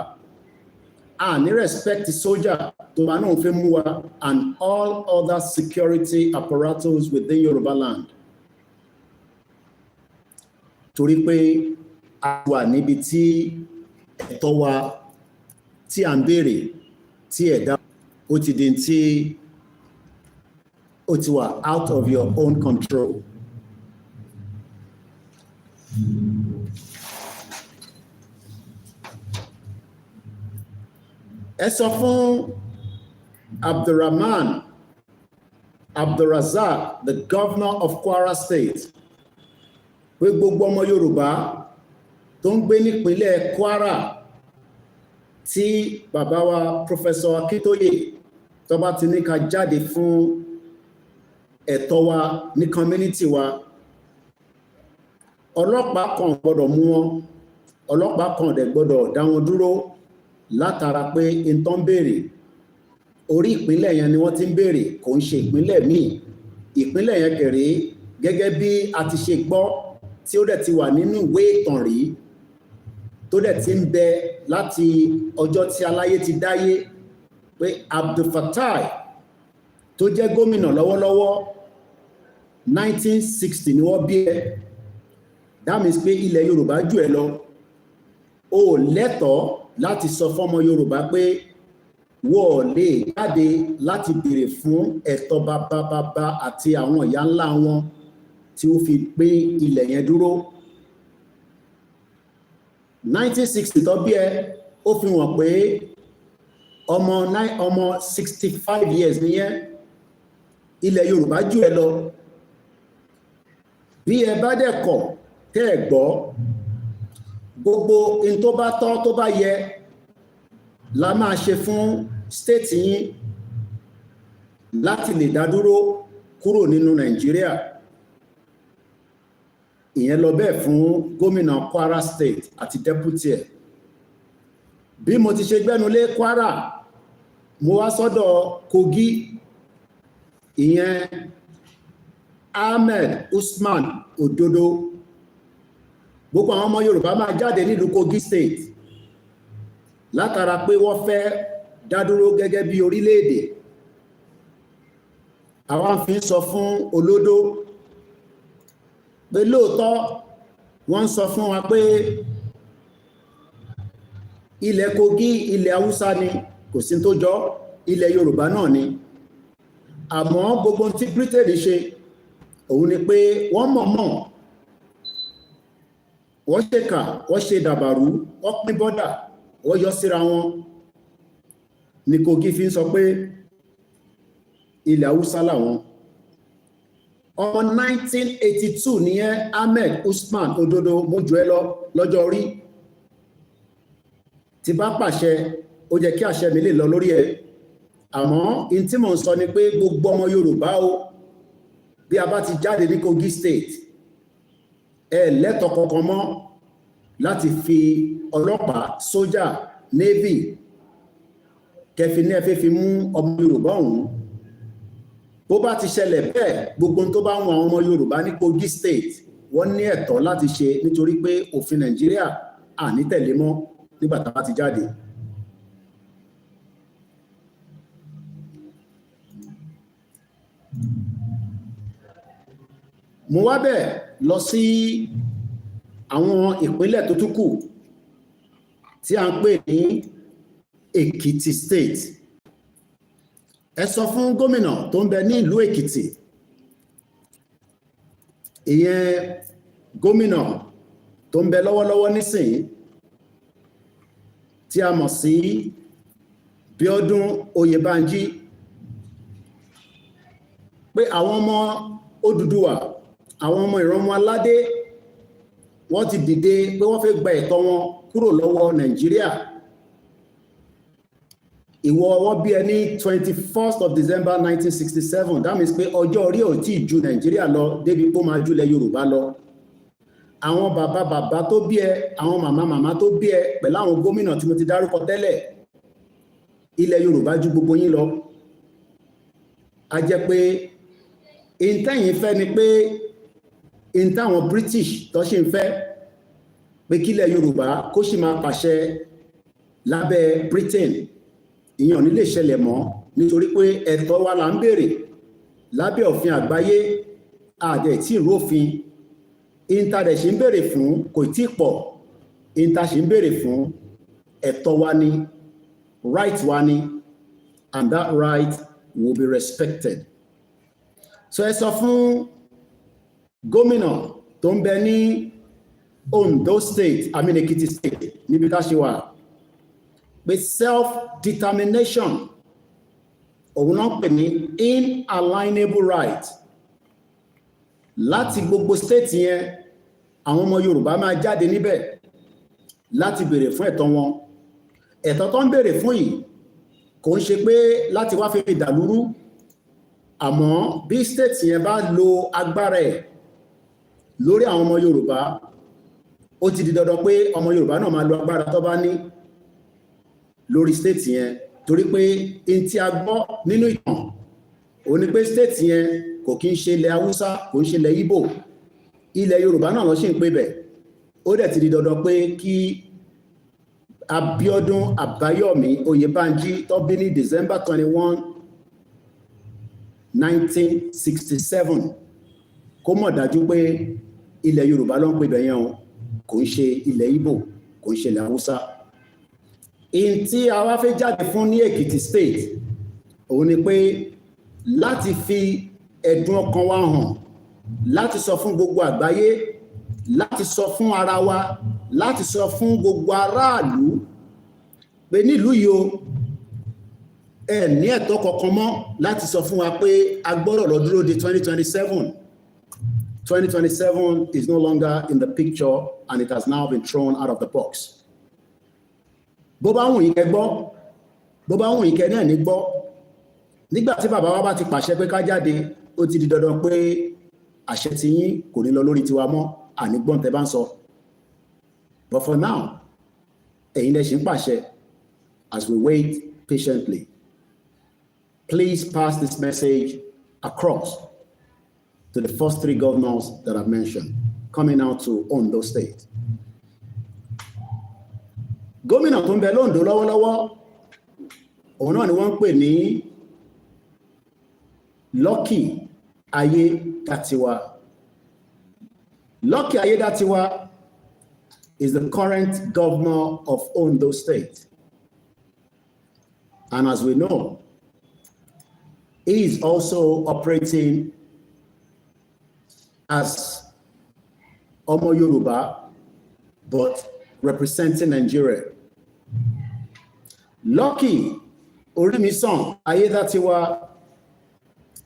A ní respect soldier tó máa náà fẹ́ mú wa, and all other security apparatus within Yoruba land. Torí pé a wà níbi tí ẹ̀tọ́ wa tí à ń béèrè tí ẹ̀dá ó ti di tí ó ti wà out of your own control. Ẹ sọ fún Abdulrazak, the governor of Kwara State, pé gbogbo ọmọ Yorùbá tó ń gbé nípínlẹ̀ Kwara tí bàbá wa Professor Akintoye tó bá ti ní ká jáde fún ẹ̀tọ́ wa ní community wa, ọlọ́pàá kan gbọ́dọ̀ mú wọn, ọlọ́pàá kan dẹ̀ gbọ́dọ̀ dá wọn dúró látara pé in tó ń béèrè orí ìpínlẹ̀ yẹn ni wọ́n ti ń béèrè, kò ń ṣe ìpínlẹ̀ míì. Ìpínlẹ̀ yẹn kéré gẹ́gẹ́ bí a ti ṣe gbọ́ tí ó dẹ̀ ti wà nínú ìwé ìtàn rí, tó dẹ̀ ti ń bẹ láti ọjọ́ tí aláyé ti dáyé, pé Abdul Fattah tó jẹ́ gómìnà lọ́wọ́lọ́wọ́ 1960 ni wọ́n bí ẹ. That means pé ilẹ̀ Yorùbá jù ẹ lọ. O lẹ́tọ̀ọ́ láti sọ fọ́mọ Yorùbá pé wọ́n lè jáde láti béèrè fún ẹ̀tọ́ bàbá àti àwọn ìyá ńlá wọn tí ó fi pé ilẹ̀ yẹn dúró. 1960 tó bí ẹ, ó fi hàn pé ọmọ 65 years nìyẹn. Ilẹ̀ Yorùbá jù ẹ lọ. Bí ẹ bá dẹ̀ kọ̀ tẹ́ ẹ gbọ́, gbogbo in tó bá tọ́ tó bá yẹ la máa ṣe fún state yín láti lè dá dúró kúrò nínú Nàìjíríà. Ìyẹn lọ bẹ́ẹ̀ fún gómìnà Kwara State àti deputy ẹ̀. Bí mo ti ṣe gbẹ́nulé Kwara, mo wá sọ́dọ̀ Kogi, ìyẹn Ahmed Usman Ododo. Gbogbo àwọn ọmọ Yorùbá máa jáde nílùú Kogi State látara pé wọ́n fẹ́ dádúró gẹ́gẹ́ bí orílẹ̀-èdè. Àwọn fi ń sọ fún Olódó pé lóòótọ́ wọ́n ń sọ fún wa pé ilẹ̀ Kogi ilẹ̀ Haúsá ni, kò sí tó jọ, ilẹ̀ Yorùbá náà ni. Àmọ́ gbogbo tí Britain ṣe òun ni pé wọ́n mọ̀ọ́mọ̀, wọ́n ṣèkà, wọ́n ṣe dàbàrú, wọ́n pín bọ́dà, wọ́n yọ síra wọn. Ní Kogi fi ń sọ pé ilẹ̀ Haúsá làwọn. Ọmọ 1982 nìyẹn Ahmed Usman Ododo, mójú ẹ lọ lọ́jọ́ orí. Tí bá pàṣẹ, ó jẹ́ kí àṣẹ mi lè lọ lórí ẹ̀. Àmọ́ in tí mò ń sọ ni pé gbogbo ọmọ Yorùbá o, bí a bá ti jáde ní Kogi State, ẹ lẹ́tọ̀ọ́ kankan mọ́ láti fi ọlọ́pàá, sójà, navy kẹfì ní ẹfẹ́ fi mú ọmọ Yorùbá ọ̀hún. Bó bá ti ṣẹlẹ̀ bẹ́ẹ̀, gbogbo tó bá wọn àwọn ọmọ Yorùbá ní Kogi State wọ́n ní ẹ̀tọ́ láti ṣe, nítorí pé òfin Nàìjíríà à ní tẹ̀lé mọ́ nígbà tá bá ti jáde. Mo wá bẹ́ẹ̀ lọ sí àwọn ìpínlẹ̀ tó tún kù tí a ń pè ní Èkìtì State. Ẹ sọ fún gómìnà tó ń bẹ ní ìlú Èkìtì, ìyẹn gómìnà tó ń bẹ lọ́wọ́lọ́wọ́ nísìnyí tí a mọ̀ sí Bíọ́dún Oyèbánjí, pé àwọn ọmọ Odùduwà, àwọn ọmọ ìran aládé, wọ́n ti dìde pé wọ́n fẹ́ gba ẹ̀tọ́ wọn kúrò lọ́wọ́ Nàìjíríà. Ìwọ wọ́n bí ẹ ní 21st of December 1967. That means pé ọjọ́ orí ò tí ju Nàìjíríà lọ débi pé ó máa jùlẹ̀ Yorùbá lọ. àwọn bàbá tó bí ẹ, àwọn màmá tó bí ẹ, pẹ̀lú àwọn gómìnà tí mo ti dárúkọ tẹ́lẹ̀, ilẹ̀ Yorùbá ju gbogbo yín lọ. A jẹ́ pé ìntẹ́yìn fẹ́ ni pé ìntàwọn British tó ṣe ń fẹ́ pé kílẹ̀ Yorùbá kó sì máa pàṣẹ lábẹ́ Britain, ìyẹn ò ní lè ṣẹlẹ̀ mọ́, nítorí pé ẹ̀tọ́ wa là ń béèrè lábẹ́ òfin àgbáyé, àdẹ̀ tí ìrófin ìntàdẹ̀ ṣe ń béèrè fún kò tí pọ̀, ìntà ṣe ń béèrè fún ẹ̀tọ́ wa ni, right wa ni, and that right will be respected. So ẹ sọ fún gómìnà tó ń bẹ ní Ondo State, Ekiti State, níbi tá ṣe wà, pé self-determination òun náà pè ní inalienable right. Láti gbogbo state yẹn, àwọn ọmọ Yorùbá máa jáde níbẹ̀ láti béèrè fún ẹ̀tọ́ wọn. Ẹ̀tọ́ tó ń béèrè fún yìí kò ń ṣe pé láti wá fi ìdàlúrú, àmọ́ bí state yẹn bá lo agbára ẹ̀ lórí àwọn ọmọ Yorùbá, ó ti di dandan pé ọmọ Yorùbá náà máa lo agbára tó bá ní lórí state yẹn, torí pé in tí a gbọ́ nínú ìtàn ó ní pé state yẹn kò kí ń ṣe ilẹ̀ Haúsá, kò ń ṣe ilẹ̀ Ìgbò, ilẹ̀ Yorùbá náà ló ṣì ń pè bẹ̀. Ó dẹ̀ ti di dandan pé kí Abíọ́dún Àbáyọ̀mí Oyèbánjí tó bí ní December 21, 1967 kó mọ̀ dájú pé ilẹ̀ Yorùbá ló ń pè bẹ̀ yẹn o, kò ń ṣe ilẹ̀ Ìgbò, kò ń ṣe ilẹ̀ Haúsá. In tí a wá fẹ́ jáde fún ní Èkìtì State òun ni pé láti fi ẹ̀dùn ọkàn wa hàn, láti sọ fún gbogbo àgbáyé, láti sọ fún ara wa, láti sọ fún gbogbo aráàlú pé nílùú yìí o, ẹ ní ẹ̀tọ́ kankan mọ́ láti sọ fún wa pé a gbọ́dọ̀ lọ dúró di 2027. 2027 is no longer in the picture and it has now been thrown out of the box. Bó bá wùn yín kẹ́ gbọ́, bó bá wùn yín kẹ́ náà ní gbọ́. Nígbà tí bàbá wa bá ti pàṣẹ pé ká jáde, ó ti di dandan pé àṣẹ ti yín kò ní lọ lórí tiwa mọ́, ànígbọ́n tẹ́ bá ń sọ. But for now, ẹ̀yin lẹ ṣì ń pàṣẹ as we wait patiently. Please pass this message across to the first three governors that I've mentioned coming out to Ondo State. Gómìnà tó ń bẹ lóńdó lọ́wọ́lọ́wọ́, òun náà ni wọ́n ń pè ní Lucky Ayédatiwa. Lucky Ayédatiwa is the current governor of Ondo State. And as we know, he is also operating as Ọmọ Yoruba, but representing Nigeria. Lucky Orimisan Ayédatiwa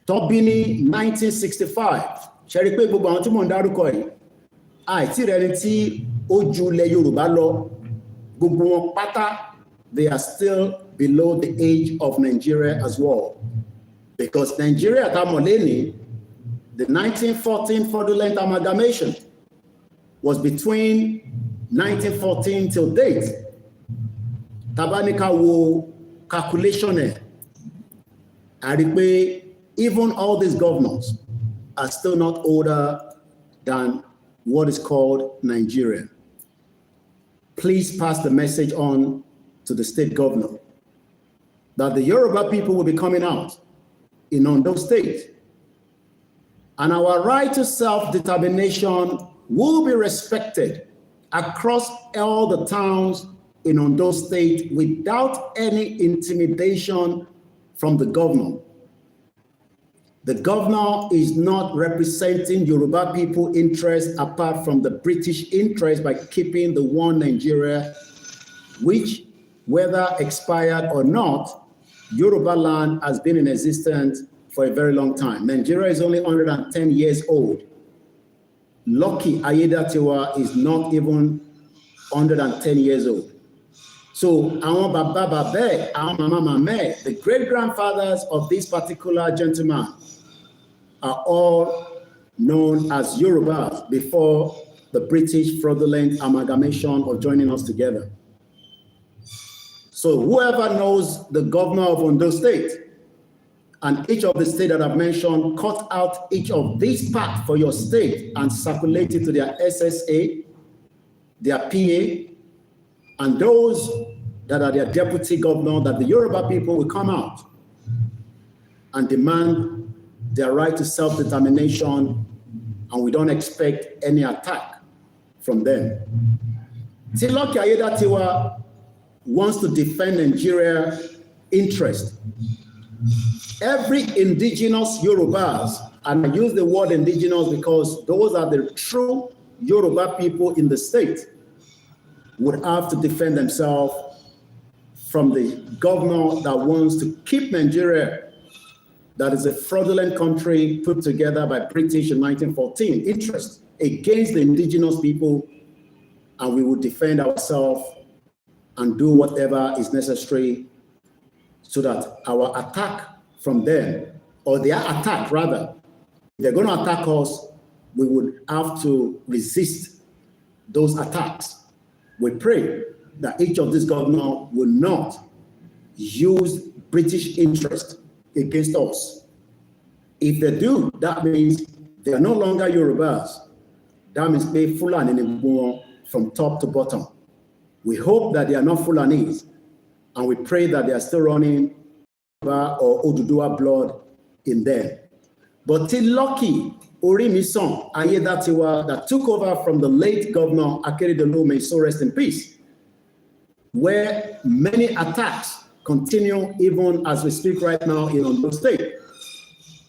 tó bí ní 1965, ṣe rí pé gbogbo àwọn tí mò ń dárúkọ yìí, àìtí rẹ̀ ni tí ó ju ilẹ̀ Yorùbá lọ, gbogbo wọn pátá, they are still below the age of Nigeria as well. Because Nigeria tá mọ̀ lẹ́ni, the 1914 fraudulent amalgamation was between 1914 till date. Tabanika wo calculation ẹ̀, a rí pé even all these governors are still not older than what is called Nigeria. Please pass the message on to the state governor that the Yoruba people will be coming out in Ondo State, and our right to self-determination will be respected across all the towns in Ondo State without any intimidation from the governor. The governor is not representing Yoruba people interests apart from the British interest by keeping the one Nigeria, which, whether expired or not, Yoruba land has been in existence for a very long time. Nigeria is only 110 years old. Lucky Ayédatiwa is not even 110 years old. So àwọn bàbá bàbá, àwọn màmá màmá, the great-grandfathers of this particular gentleman are all known as Yorubas before the British fraudulent amalgamation of joining us together. So whoever knows the governor of Ondo State and each of the states that I've mentioned, cut out each of these parts for your state and circulate it to their SSA, their PA, and those that are their deputy governor, that the Yoruba people will come out and demand their right to self-determination, and we don't expect any attack from them. Tiloki Ayedatiwa wants to defend Nigeria's interest. Every indigenous Yorubas, and I use the word indigenous because those are the true Yoruba people in the state, would have to defend themselves from the governor that wants to keep Nigeria, that is a fraudulent country put together by British in 1914, interest against the indigenous people, and we will defend ourselves and do whatever is necessary so that our attack from them, or their attack rather, if they're going to attack us, we would have to resist those attacks. We pray that each of these governors will not use British interest against us. If they do, that means they are no longer Yorubas. That means they Fulani from top to bottom. We hope that they are not Fulanis, and we pray that they are still running or Oduduwa blood in them. But Tiloki Orimisan Ayedatiwa, that took over from the late governor Akeredolu, may so rest in peace, where many attacks continue even as we speak right now in Ondo State.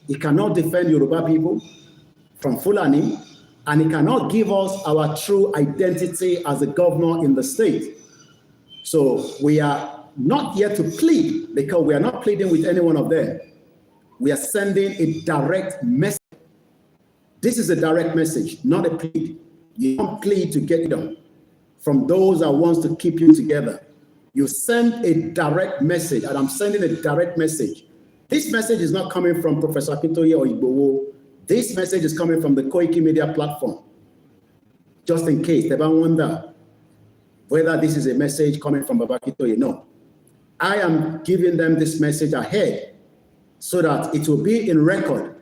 He cannot defend Yoruba people from Fulani, and he cannot give us our true identity as a governor in the state. So we are not yet to plead, because we are not pleading with any one of them. We are sending a direct message. This is a direct message, not a plea. You don't plead to get it done from those that wants to keep you together. You send a direct message, and I'm sending a direct message. This message is not coming from Professor Akintoye or Igboho. This message is coming from the Koiki Media platform. Just in case they don't wonder whether this is a message coming from Baba Akintoye. No. I am giving them this message ahead so that it will be in record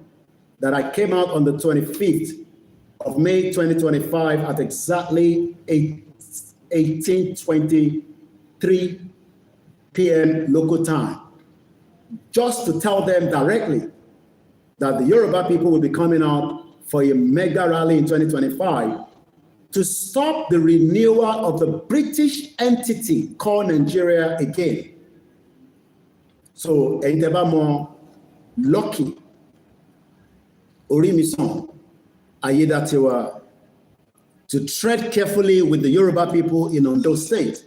that I came out on the 25th of May 2025 at exactly 18:23 p.m. local time, just to tell them directly that the Yoruba people will be coming out for a mega rally in 2025 to stop the renewal of the British entity called Nigeria again. So, Indépendant, lucky, Orimisan Ayedatiwa, to tread carefully with the Yoruba people in Ondo State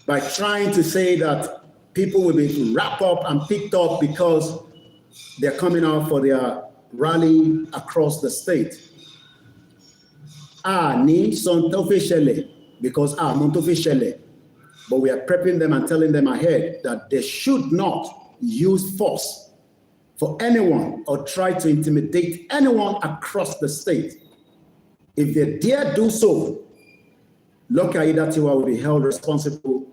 by trying to say that people will be wrapped up and picked up because they're coming out for their rally across the state. Ni son officially, because officially, but we are prepping them and telling them ahead that they should not use force for anyone or try to intimidate anyone across the state. If they dare do so, Loki Ayedatiwa will be held responsible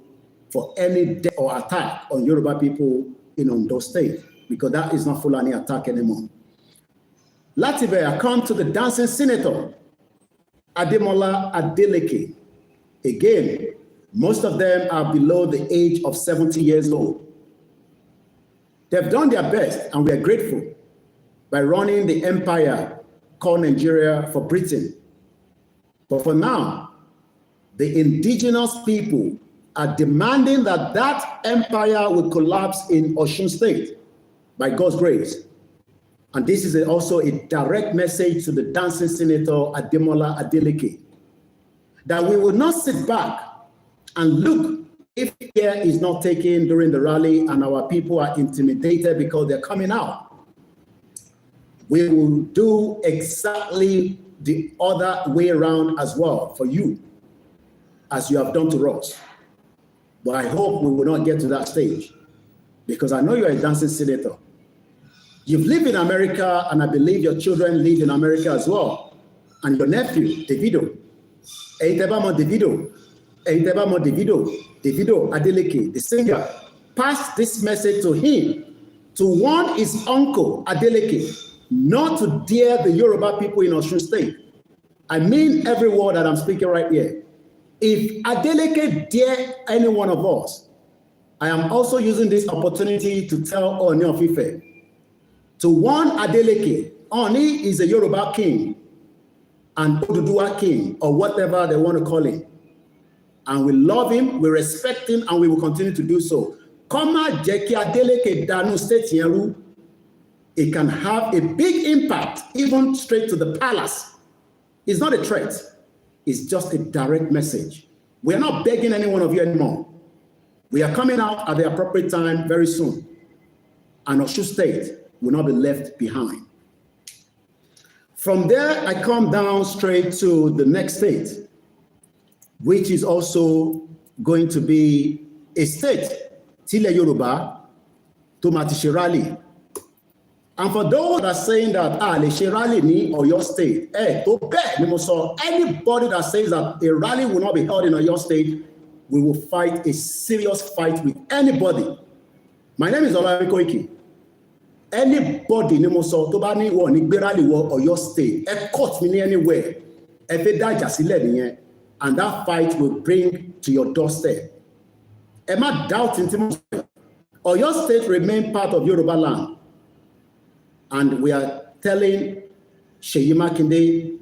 for any death or attack on Yoruba people in Ondo State, because that is not Fulani attack anymore. Latibe, I come to the dancing senator, Ademola Adeleke. Again, most of them are below the age of 70 years old. They've done their best, and we are grateful, by running the empire called Nigeria for Britain. But for now, the indigenous people are demanding that that empire will collapse in Osun State by God's grace. And this is also a direct message to the dancing senator Ademola Adeleke, that we will not sit back and look if care is not taken during the rally and our people are intimidated because they're coming out. We will do exactly the other way around as well for you, as you have done to us. But I hope we will not get to that stage, because I know you're a dancing senator. You've lived in America, and I believe your children live in America as well. and your nephew, Davido. Davido Adeleke, the singer, passed this message to him to warn his uncle Adeleke not to dare the Yoruba people in Osun State. I mean every word that I'm speaking right here. If Adeleke dare any one of us, I am also using this opportunity to tell Oni of Ife to warn Adeleke. Oni is a Yoruba king and Oduduwa king, or whatever they want to call him. And we love him, we respect him, and we will continue to do so. Koma Jeki Adeleke Danu State Yeru, it can have a big impact, even straight to the palace. It's not a threat, it's just a direct message. We are not begging any one of you anymore. We are coming out at the appropriate time very soon. And Osun State will not be left behind. From there, I come down straight to the next state, which is also going to be a state, Tile Yoruba, to Matishirali. And for those that are saying that, le Shirali ni Oyo State, anybody that says that a rally will not be held in Oyo State, we will fight a serious fight with anybody. My name is Olawale Koiki. Anybody ni mo sọ tó bá ní wọ́n ní gbé rally wọ Oyo State, cut me anywhere, fẹ́ dájà sílẹ̀ nìyẹn, and that fight will bring to your doorstep. Am I doubting Oyo State remain part of Yoruba land? And we are telling Seyi Makinde,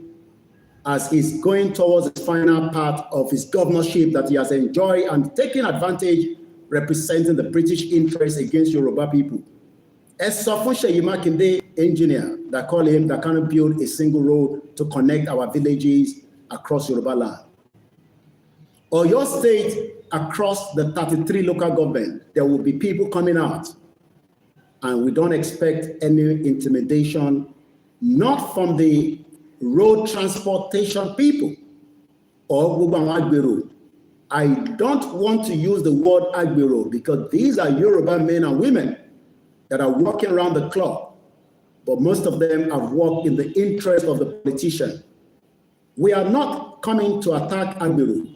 as he's going towards the final part of his governorship that he has enjoyed and taken advantage representing the British interest against Yoruba people. As for Seyi Makinde, engineer, that call him, that cannot build a single road to connect our villages across Yoruba land. Oyo State, across the 33 local government, there will be people coming out. And we don't expect any intimidation, not from the road transportation people or Agbero. I don't want to use the word Agbero because these are Yoruba men and women that are walking around the clock, but most of them have worked in the interest of the politician. We are not coming to attack Agbero,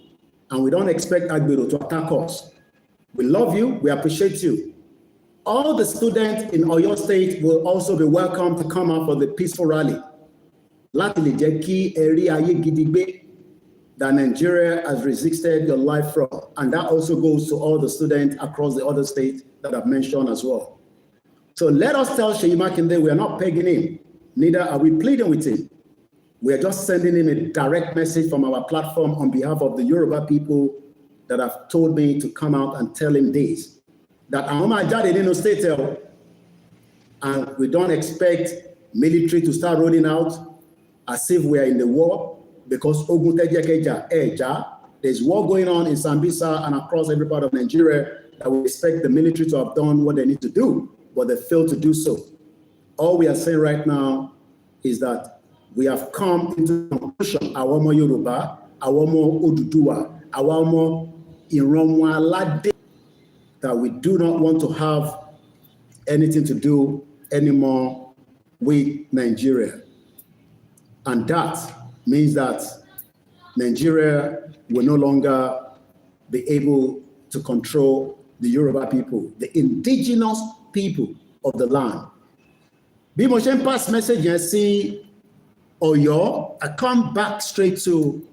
and we don't expect Agbero to attack us. We love you, we appreciate you. All the students in Oyo State will also be welcome to come out for the peaceful rally. Láti lè jẹ́ kí ẹ rí ayé gidi gbé that Nigeria has resisted your life from. And that also goes to all the students across the other states that I've mentioned as well. So let us tell Seyi Makinde we are not pegging him, neither are we pleading with him. We are just sending him a direct message from our platform on behalf of the Yoruba people that have told me to come out and tell him this. That Ahoma Jade in state, and we don't expect military to start rolling out as if we are in the war, because there's war going on in Sambisa and across every part of Nigeria that we expect the military to have done what they need to do, but they failed to do so. All we are saying right now is that we have come into the conclusion, Awamo Yoruba, Awamo Oduduwa, Awamo Ironwalade, that we do not want to have anything to do anymore with Nigeria. And that means that Nigeria will no longer be able to control the Yoruba people, the indigenous people of the land. Bí mo ṣe ń pass message yẹn sí Ọ̀yọ́, I come back straight to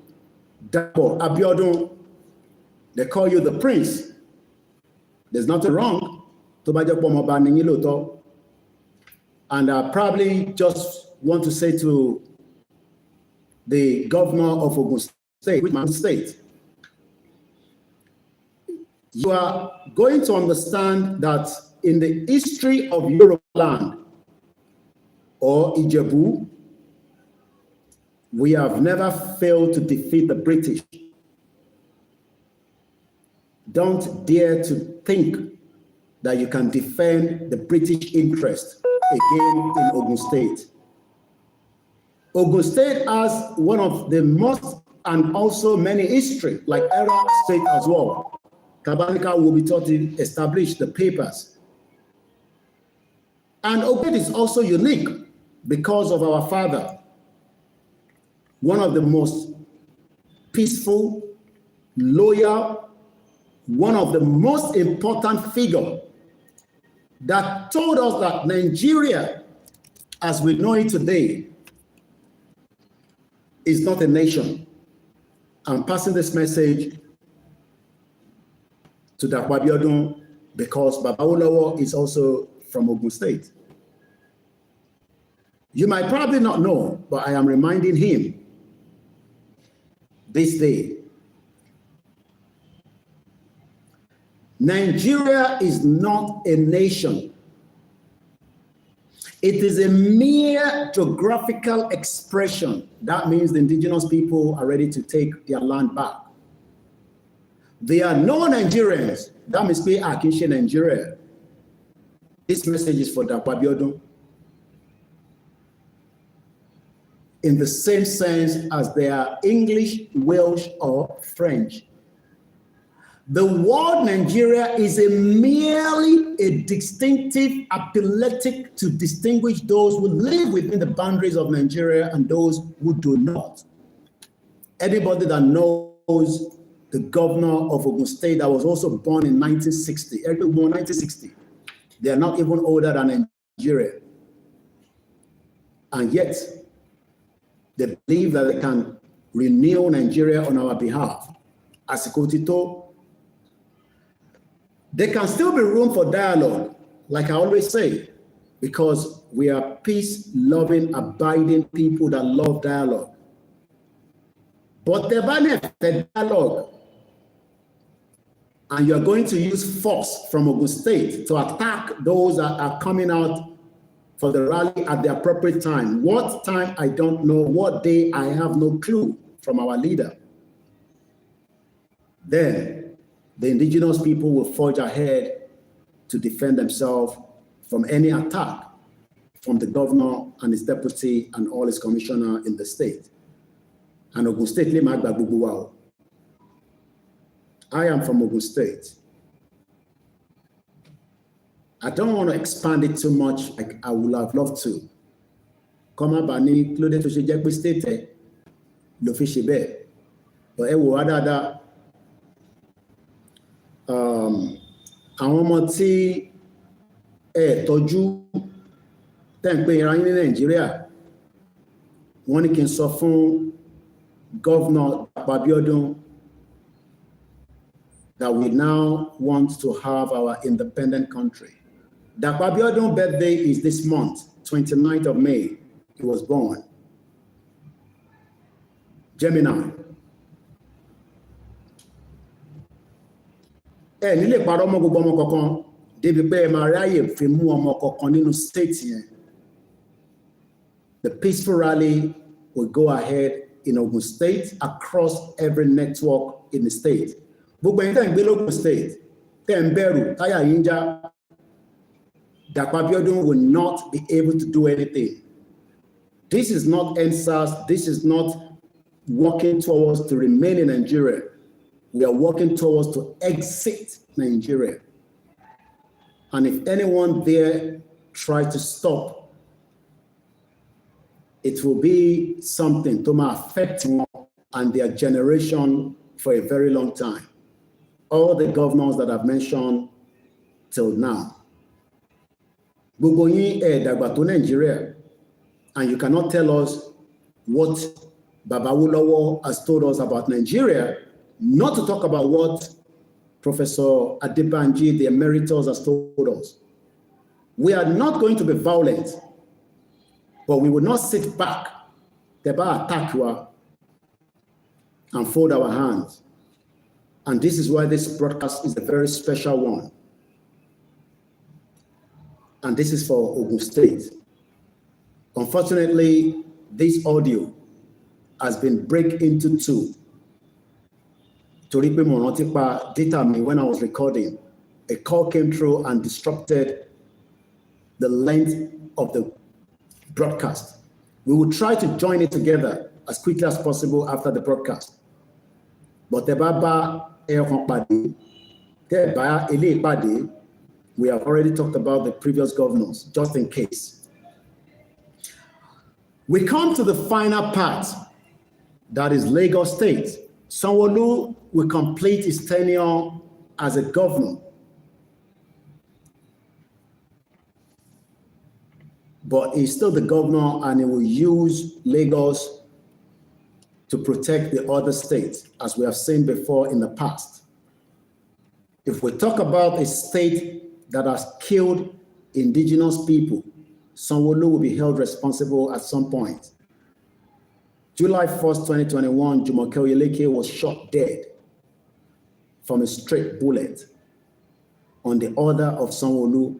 Dabo Abiodun. They call you the prince. There's nothing wrong. And I probably just want to say to the governor of Ogun State, my state, you are going to understand that in the history of Yoruba land or Ijebu, we have never failed to defeat the British. Don't dare to think that you can defend the British interest again in Ogun State. Ogun State has one of the most and also many history, like Era State as well. Kabalika will be taught to establish the papers. And Ogun is also unique because of our father, one of the most peaceful, loyal, one of the most important figures that told us that Nigeria, as we know it today, is not a nation. I'm passing this message to Dapo Abiodun because Baba Awolowo is also from Ogun State. You might probably not know, but I am reminding him this day. Nigeria is not a nation. It is a mere geographical expression. That means the indigenous people are ready to take their land back. They are no Nigerians. That means they are Akinse Nigeria. This message is for Dapo Abiodun. In the same sense as they are English, Welsh, or French. The word Nigeria is merely a distinctive appellative to distinguish those who live within the boundaries of Nigeria and those who do not. Anybody that knows the governor of Ogun State that was also born in 1960, everyone born 1960, they are not even older than Nigeria. And yet, they believe that they can renew Nigeria on our behalf. Àsìkò ti tó. There can still be room for dialogue, like I always say, because we are peace-loving, abiding people that love dialogue. But the dialogue, and you're going to use force from Ogun State to attack those that are coming out for the rally at the appropriate time. What time, I don't know. What day, I have no clue from our leader. Then the indigenous people will forge ahead to defend themselves from any attack from the governor and his deputy and all his commissioner in the state. And Ogun State, I am from Ogun State. I don't want to expand it too much like I would have loved to. Come bani clode to ṣe state lo fi ṣe bẹ́ẹ̀. But ẹ wò wá dáadáa. Àwọn ọmọ tí ẹ tọ́jú tẹ́ ń pè ara yín ní Nàìjíríà wọ́n ní kí n sọ fún Governor Dapo Abiodun that we now want to have our independent country. Dapo Abiodun's birthday is this month, 29th of May. He was born. Gemini. Nílé parọ́ mọ́ gbogbo ọmọ kọ̀ọ̀kan débi pé ẹ máa ráyè fi mú ọmọ kọ̀ọ̀kan nínú state yẹn. The peaceful rally will go ahead in Ogun State across every network in the state. Gbogbo ẹ̀yin tẹ́ ń gbé l'Ogun State, tẹ́ ń bẹ̀rù, táyà yín já, Dapo Abiodun will not be able to do anything. This is not NSAS. This is not working towards to remain in Nigeria. We are working towards to exit Nigeria. And if anyone there tries to stop, it will be something to affect them and their generation for a very long time. All the governors that I've mentioned till now. Gbogbo yín ẹ dàgbà tó Nigeria, and you cannot tell us what Baba Awolowo has told us about Nigeria, not to talk about what Professor Adebanji, the emeritus, has told us. We are not going to be violent, but we will not sit back, attack and fold our hands. And this is why this broadcast is a very special one. And this is for Ogun State. Unfortunately, this audio has been break into two. Torí pé mo rántí pa data mi when I was recording, a call came through and disrupted the length of the broadcast. We will try to join it together as quickly as possible after the broadcast. But we have already talked about the previous governors, just in case. We come to the final part that is Lagos State. Sanwo-Olu will complete his tenure as a governor. But he's still the governor, and he will use Lagos to protect the other states, as we have seen before in the past. If we talk about a state that has killed indigenous people, Sanwo-Olu will be held responsible at some point. July 1st, 2021, Jumoke Oyeleke was shot dead from a straight bullet on the order of Sanwo-Olu.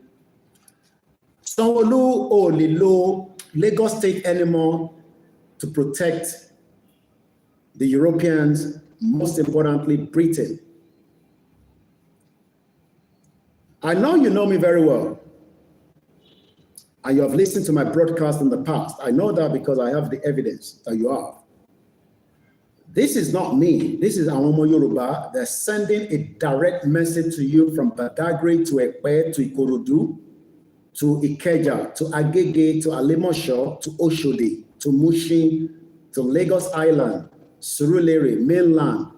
Sanwo-Olu only lo Lagos State anymore to protect the Europeans, most importantly, Britain. I know you know me very well, and you have listened to my broadcast in the past. I know that because I have the evidence that you are. This is not me. This is Awomo Yoruba. They're sending a direct message to you from Badagry to Ekpe to Ikorodu to Ikeja to Agege to Alimosho to Oshodi to Mushin to Lagos Island, Surulere, mainland,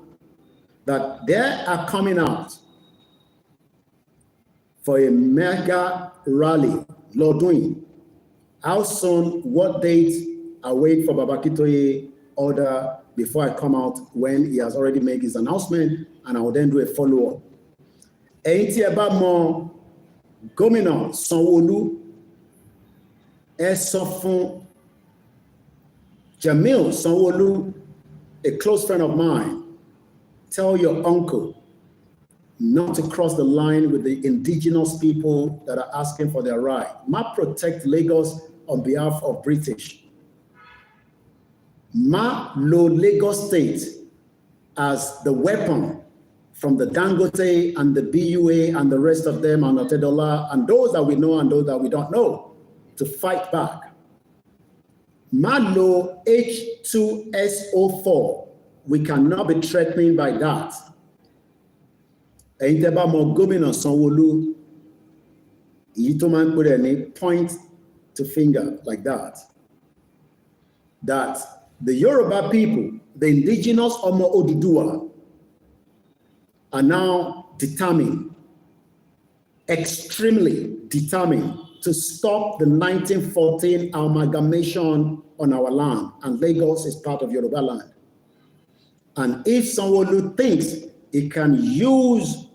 that they are coming out for a mega rally. Lord doing. How soon, what date, I wait for Babakitoye order before I come out when he has already made his announcement, and I will then do a follow-up. Ẹ̀yin tí ẹ bá mọ Gómìnà Sanwo-Olu, ẹ sọ fún Jamil Sanwo-Olu, a close friend of mine, tell your uncle not to cross the line with the indigenous people that are asking for their right. Ma protect Lagos on behalf of British. Ma lo Lagos State as the weapon from the Dangote and the BUA and the rest of them and Otedola and those that we know and those that we don't know to fight back. Ma lo H2SO4. We cannot be threatened by that. Ẹ̀yin tẹ́ bá mọ Gómìnà Sanwo-Olu, èyí tó máa ń pè rẹ̀ ní point to finger like that. That the Yoruba people, the indigenous Omo Oduduwa, are now determined, extremely determined, to stop the 1914 amalgamation on our land, and Lagos is part of Yoruba land. And if Sanwo-Olu thinks he can use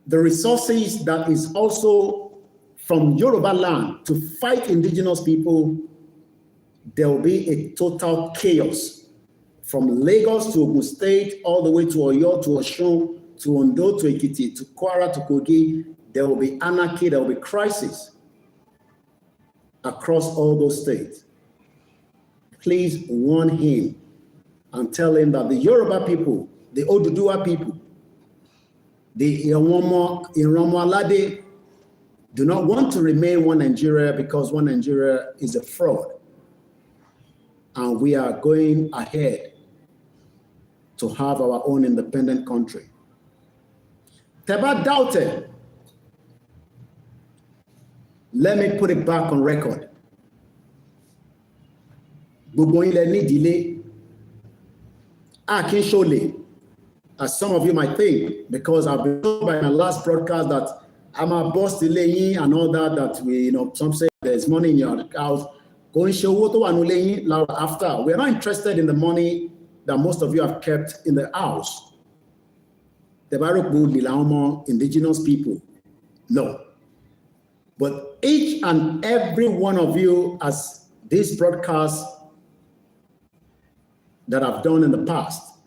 the resources that is also from Yoruba land to fight indigenous people, there will be a total chaos from Lagos to Ogun State, all the way to Oyo, to Osun, to Ondo, to Ekiti, to Kwara, to Kogi. There will be anarchy, there will be crisis across all those states. Please warn him and tell him that the Yoruba people, the Oduduwa people, the Iromo Alade do not want to remain one Nigeria, because one Nigeria is a fraud. And we are going ahead to have our own independent country. Teba doubted. Let me put it back on record. Gbogbo ilẹ̀ nídìílé, Akinshole, as some of you might think, because I've been told by my last broadcast that I'm a boss delaying and all that, that we, some say there's money in your house. After, we're not interested in the money that most of you have kept in the house. The Barok indigenous people, no. But each and every one of you, as this broadcast that I've done in the past,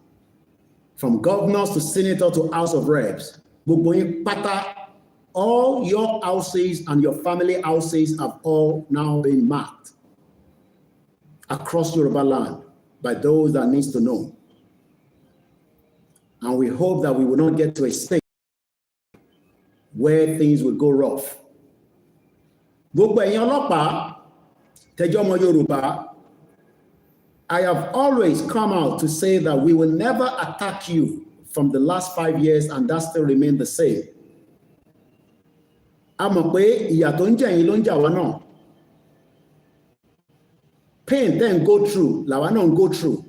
from governors to senator to House of Reps, all your houses and your family houses have all now been marked across Yoruba land by those that needs to know. And we hope that we will not get to a state where things will go rough. I have always come out to say that we will never attack you from the last 5 years, and that still remain the same. Pain then go through, go through.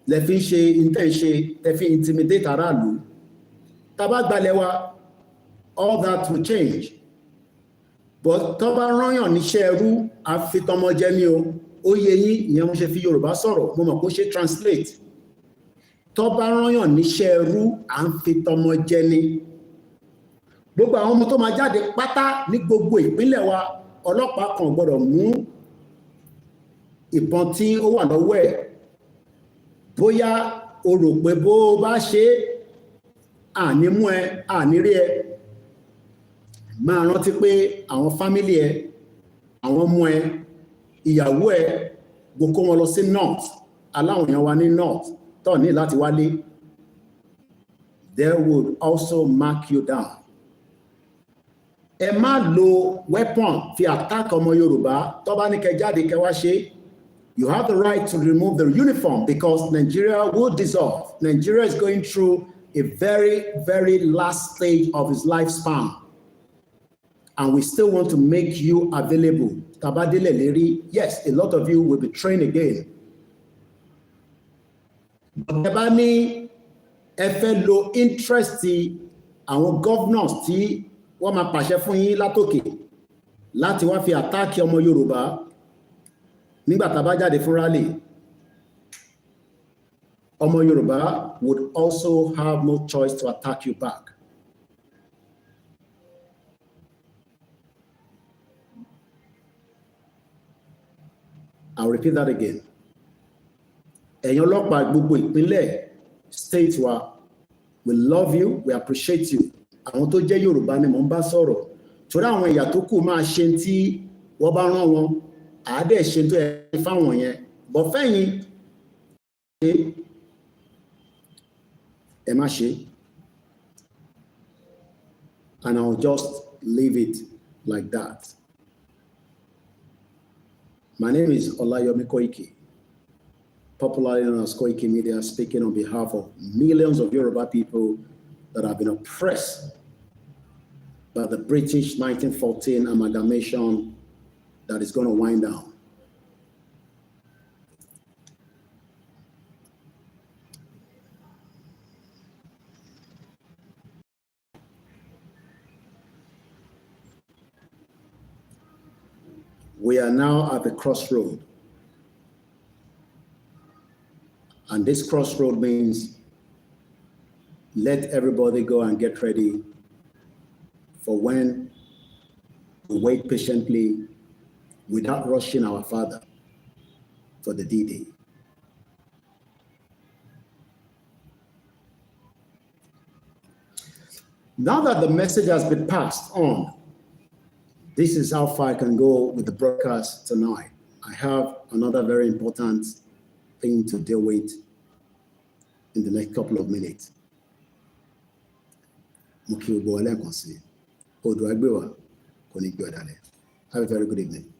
lẹ fi ń ṣe intense ẹ fi intimidate aráàlú tá bá gbalẹ̀ wa all that will change but tó bá rányàn níṣẹ́ ẹrú àfitọmọjẹ ni ó yẹ yín ìyẹn mo ṣe fi Yorùbá sọ̀rọ̀ mo mọ̀ kó ṣe translate tó bá rányàn níṣẹ́ ẹrú àfitọmọjẹ ni gbogbo àwọn ọmọ tó máa jáde pátá ní gbogbo ìpínlẹ̀ wa ọlọ́pàá kan gbọ́dọ̀ mú ìbọn tí ó wà lọ́wọ́ ẹ̀ bóyá o rò pé bó bá ṣe àní mú ẹ àní rí ẹ máa rántí pé àwọn fámílì ẹ àwọn ọmọ ẹ ìyàwó ẹ gbogbo wọn lọ sí north aláwọn èèyàn wa ní north tó ní láti wálé they would also mark you down. Ẹ má lo weapon fi attack ọmọ Yorùbá tó bá ní kẹ́ jáde kẹ́ wá ṣe. You have the right to remove the uniform because Nigeria will dissolve. Nigeria is going through a very, very last stage of its lifespan. And we still want to make you available. Tabadele Leri, yes, a lot of you will be trained again. But ẹ bá ní ẹ fẹ́ lo interest àwọn governors tí wọ́n máa pàṣẹ fún yín látòkè láti wá fi àtáàkì ọmọ Yorùbá nígbà tá bá jáde fún rally ọmọ Yorùbá would also have no choice to attack you back. I'll repeat that again. Ẹ̀yin ọlọ́pàá gbogbo ìpínlẹ̀ state wa, we love you, we appreciate you. Àwọn tó jẹ́ Yorùbá ni mò ń bá sọ̀rọ̀ torí àwọn ẹ̀yà tó kù máa ṣe tí wọ́n bá rán wọn àádẹ́ ṣe tó ẹ̀ fáwọn yẹn bọ̀ fẹ́yìn ẹ má ṣe and I'll just leave it like that. My name is Olayomi Koiki, popularly known as Koiki Media, speaking on behalf of millions of Yoruba people that have been oppressed by the British 1914 amalgamation that is going to wind down. We are now at the crossroad. And this crossroad means let everybody go and get ready for when we wait patiently without rushing our father for the D-Day. Now that the message has been passed on, this is how far I can go with the broadcast tonight. I have another very important thing to deal with in the next couple of minutes. Have a very good evening.